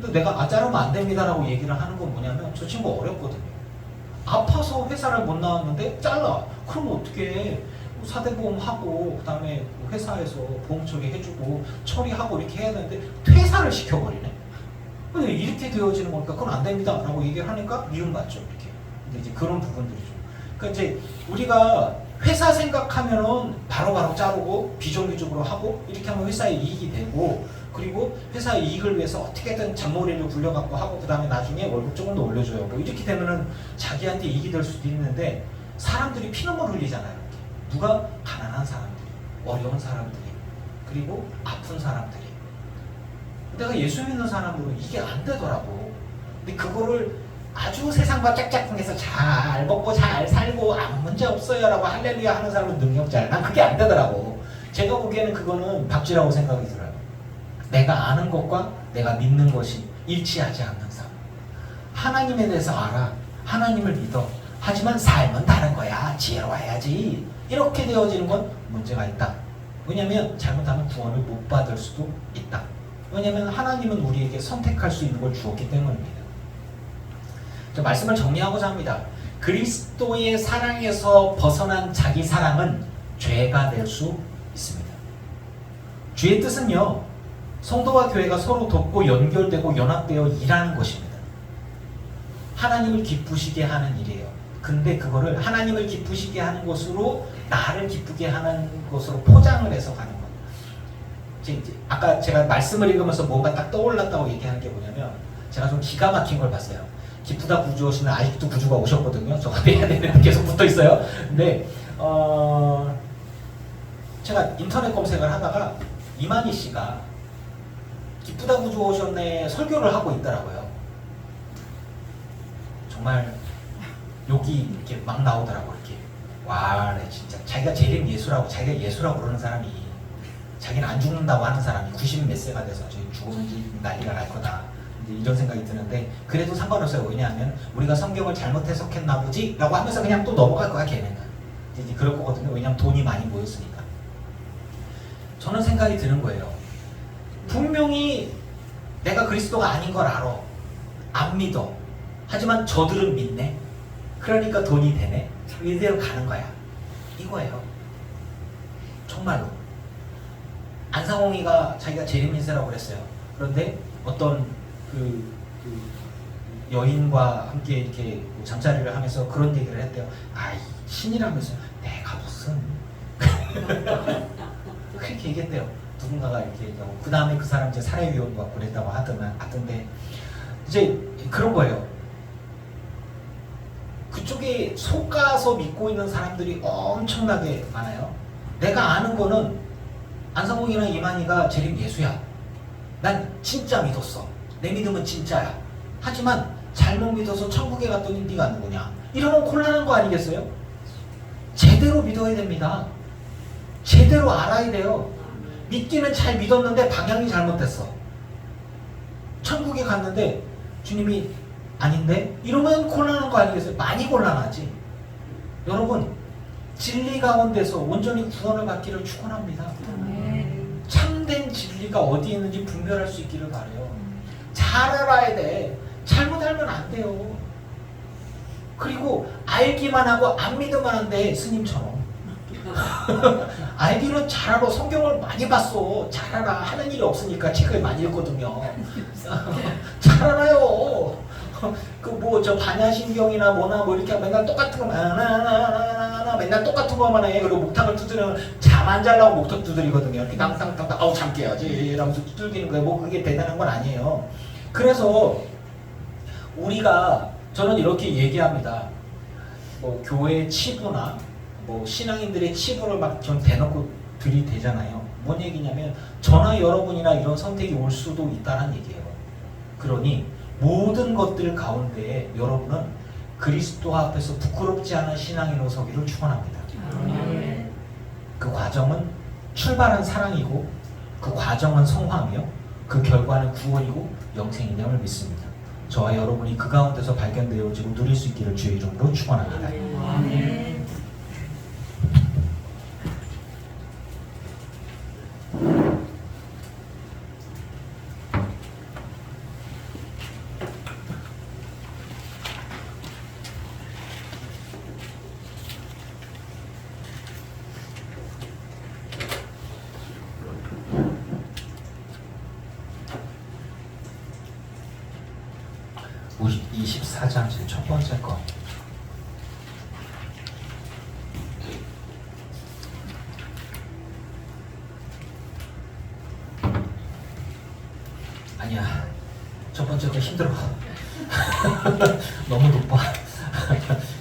근데 내가 자르면 안 됩니다라고 얘기를 하는 건 뭐냐면 저 친구 어렵거든요. 아파서 회사를 못 나왔는데 잘라. 그럼 어떻게 사대보험 하고 그 다음에 회사에서 보험 처리해주고 처리하고 이렇게 해야 되는데 퇴사를 시켜버리네. 근데 이렇게 되어지는 거니까 그건 안 됩니다 라고 얘기를 하니까 미움받죠. 이렇게. 근데 이제 그런 부분들이죠. 그러니까 이제 우리가 회사 생각하면은 바로바로 자르고 비정규직으로 하고 이렇게 하면 회사에 이익이 되고 그리고 회사의 이익을 위해서 어떻게든 잔머리를 굴려갖고 하고 그 다음에 나중에 월급 조금 더 올려줘요. 뭐 이렇게 되면은 자기한테 이익이 될 수도 있는데 사람들이 피눈물 흘리잖아요. 이렇게. 누가? 가난한 사람들이, 어려운 사람들이, 그리고 아픈 사람들이. 내가 예수 믿는 사람으로 이게 안 되더라고. 근데 그거를 아주 세상과 짝짝꿍해서 잘 먹고 잘 살고 아무 문제 없어요 라고 할렐루야 하는 사람은 능력자야. 난 그게 안 되더라고. 제가 보기에는 그거는 박쥐라고 생각이 들어요. 내가 아는 것과 내가 믿는 것이 일치하지 않는 삶. 하나님에 대해서 알아. 하나님을 믿어. 하지만 삶은 다른 거야. 지혜로워야지. 이렇게 되어지는 건 문제가 있다. 왜냐하면 잘못하면 구원을 못 받을 수도 있다. 왜냐하면 하나님은 우리에게 선택할 수 있는 걸 주었기 때문입니다. 자, 말씀을 정리하고자 합니다. 그리스도의 사랑에서 벗어난 자기 사랑은 죄가 될 수 있습니다. 주의 뜻은요, 성도와 교회가 서로 돕고 연결되고 연합되어 일하는 것입니다. 하나님을 기쁘시게 하는 일이에요. 근데 그거를 하나님을 기쁘시게 하는 것으로 나를 기쁘게 하는 것으로 포장을 해서 가는 거예요. 이제 아까 제가 말씀을 읽으면서 뭔가 딱 떠올랐다고 얘기하는 게 뭐냐면 제가 좀 기가 막힌 걸 봤어요. 기쁘다 구주 오시는 아직도 구주가 오셨거든요. 저 앞에 해야 되는데 계속 붙어 있어요. 근데 제가 인터넷 검색을 하다가 이만희 씨가 기쁘다 구주 오셨네 설교를 하고 있더라고요. 정말 욕이 이렇게 막 나오더라고. 이렇게 와, 진짜 자기가 재림 예수라고 자기가 예수라고 그러는 사람이 자기는 안 죽는다고 하는 사람이 90 몇 세가 돼서 저희 죽으면 난리가 날 거다. 이제 이런 생각이 드는데 그래도 상관없어요. 왜냐하면 우리가 성경을 잘못 해석했나 보지 라고 하면서 그냥 또 넘어갈 거야 걔네는. 이제 그럴 거거든요. 왜냐하면 돈이 많이 모였으니까. 저는 생각이 드는 거예요. 분명히 내가 그리스도가 아닌 걸 알아. 안 믿어. 하지만 저들은 믿네. 그러니까 돈이 되네. 이대로 가는 거야. 이거예요. 정말로. 안상홍이가 자기가 재림인세라고 그랬어요. 그런데 어떤 여인과 함께 이렇게 잠자리를 하면서 그런 얘기를 했대요. 아이 신이라면서 내가 무슨 그렇게 얘기했대요. 누군가가 이렇게 얘기하고 그 다음에 그 사람 이제 살해위원 받고 그랬다고 하던데 이제 그런 거예요. 그쪽에 속아서 믿고 있는 사람들이 엄청나게 많아요. 내가 아는 거는 안성홍이랑 이만희가 재림 예수야. 난 진짜 믿었어. 내 믿음은 진짜야. 하지만 잘못 믿어서 천국에 갔더니 네가 누구냐. 이러면 곤란한 거 아니겠어요? 제대로 믿어야 됩니다. 제대로 알아야 돼요. 믿기는 잘 믿었는데 방향이 잘못됐어. 천국에 갔는데 주님이 아닌데? 이러면 곤란한 거 아니겠어요? 많이 곤란하지. 여러분 진리 가운데서 온전히 구원을 받기를 축원합니다. 참된 진리가 어디 있는지 분별할 수 있기를 바라요. 잘 알아야 돼. 잘못 알면 안 돼요. 그리고 알기만 하고 안 믿으면 안 돼. 스님처럼. 알기는 잘 알아. 성경을 많이 봤어. 잘 알아. 하는 일이 없으니까 책을 많이 읽거든요. 잘 알아요. 그 뭐 저 반야신경이나 뭐나 뭐 이렇게 맨날 똑같은 거 나나나나나 맨날 똑같은 거만 해. 그리고 목탁을 두드리면 잠 안 자려고 목탁 두드리거든요. 이렇게 땅땅땅땅 아우 잠 깨야지 이러면서 두들기는 거예요. 뭐 그게 대단한 건 아니에요. 그래서 우리가 저는 이렇게 얘기합니다. 뭐 교회 치부나 뭐 신앙인들의 치부를 막 좀 대놓고 들이대잖아요. 뭔 얘기냐면 저나 여러분이나 이런 선택이 올 수도 있다는 얘기예요. 그러니 모든 것들 가운데 여러분은 그리스도 앞에서 부끄럽지 않은 신앙인으로 서기를 축원합니다. 그 과정은 출발은 사랑이고 그 과정은 성화며 그 결과는 구원이고 영생이됨을 믿습니다. 저와 여러분이 그 가운데서 발견되어지고 누릴 수 있기를 주의 이름으로 축원합니다. 아멘. 24장 제일 첫 번째 거. 아니야. 첫 번째 거 힘들어. 너무 높아.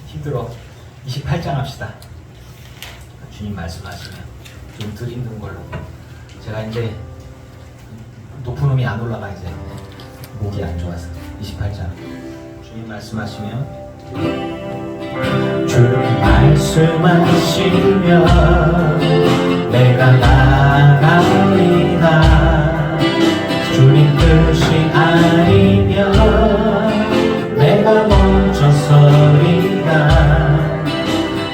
힘들어. 28장 합시다. 주님 말씀하시면 좀 덜 힘든 걸로. 제가 이제 높은 음이 안 올라가 이제 목이 안 좋아서. 28장 주님 말씀하시면 주님 말씀하시면 내가 나가리라. 주님 뜻이 아니면 내가 먼저 서리라.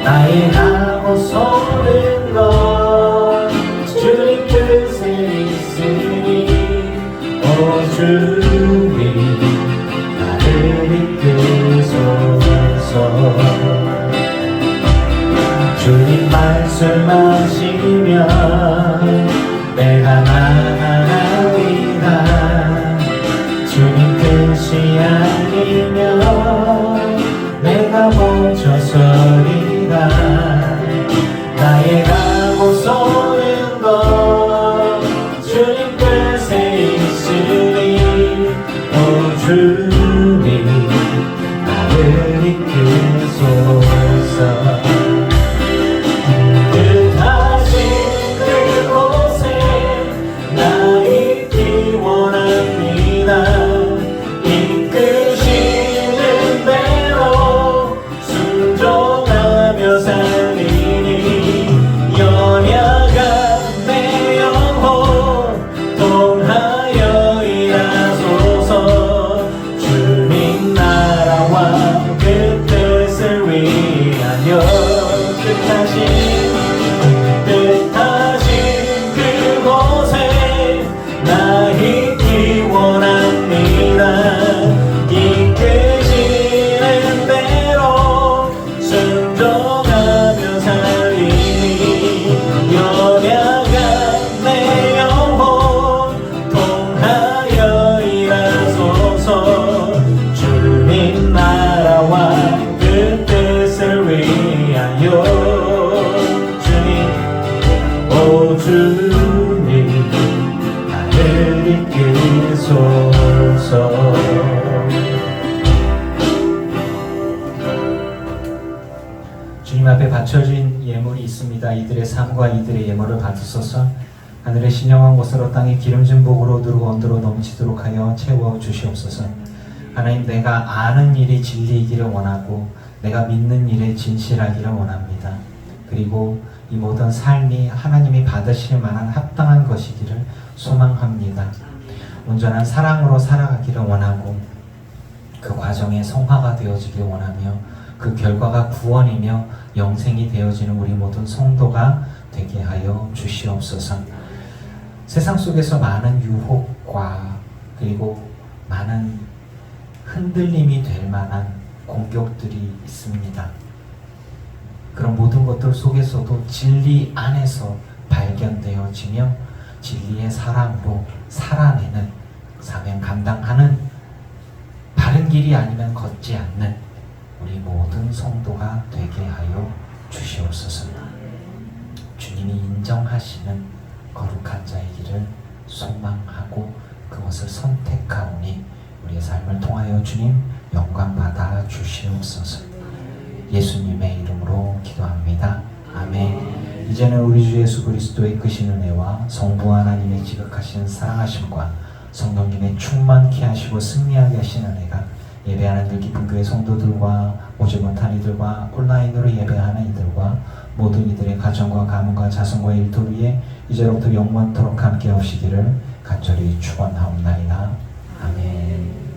나의 하고 서는 것 주님 뜻에 있으니 오 주님 주님 말씀하시면 내가 나가리라. 주님 뜻이 아니면 내가 먼저 서리라. 나의 가고 서는 것 주님 뜻에 있으니 오 주님 나를 이끄소서. 뜻하신 그곳에 나 있기 원합니다. 이끄시는 대로 순종하며 살리니 연약한 내 영혼 통하여 일하소서. 주님 나라와 그 뜻을 위하여 뜻하신 그곳에 나 있기 원합니다. 주옵소서. 주님 앞에 바쳐진 예물이 있습니다. 이들의 삶과 이들의 예물을 받으소서. 하늘의 신령한 곳으로 땅의 기름진 복으로 누르고 온도로 넘치도록 하여 채워 주시옵소서. 하나님, 내가 아는 일이 진리이기를 원하고 내가 믿는 일에 진실하기를 원합니다. 그리고 이 모든 삶이 하나님이 받으실 만한 합당한 것이기를 소망합니다. 온전한 사랑으로 살아가기를 원하고 그 과정에 성화가 되어지길 원하며 그 결과가 구원이며 영생이 되어지는 우리 모든 성도가 되게 하여 주시옵소서. 세상 속에서 많은 유혹과 그리고 많은 흔들림이 될 만한 공격들이 있습니다. 그런 모든 것들 속에서도 진리 안에서 발견되어지며 진리의 사랑으로 살아내는, 사명 감당하는, 바른 길이 아니면 걷지 않는 우리 모든 성도가 되게 하여 주시옵소서. 주님이 인정하시는 거룩한 자의 길을 소망하고 그것을 선택하오니 우리의 삶을 통하여 주님 영광 받아 주시옵소서. 예수님의 이름으로 기도합니다. 아멘. 이제는 우리 주 예수 그리스도의 크신 은혜와 성부 하나님의 지극하신 사랑하심과 성령님의 충만케 하시고 승리하게 하신 은혜가 예배하는 늘 깊은 교회 성도들과 오지 못한 이들과 온라인으로 예배하는 이들과 모든 이들의 가정과 가문과 자손과 일터 위에 이제로부터 영원토록 함께 하시기를 간절히 축원하옵나이다. 아멘.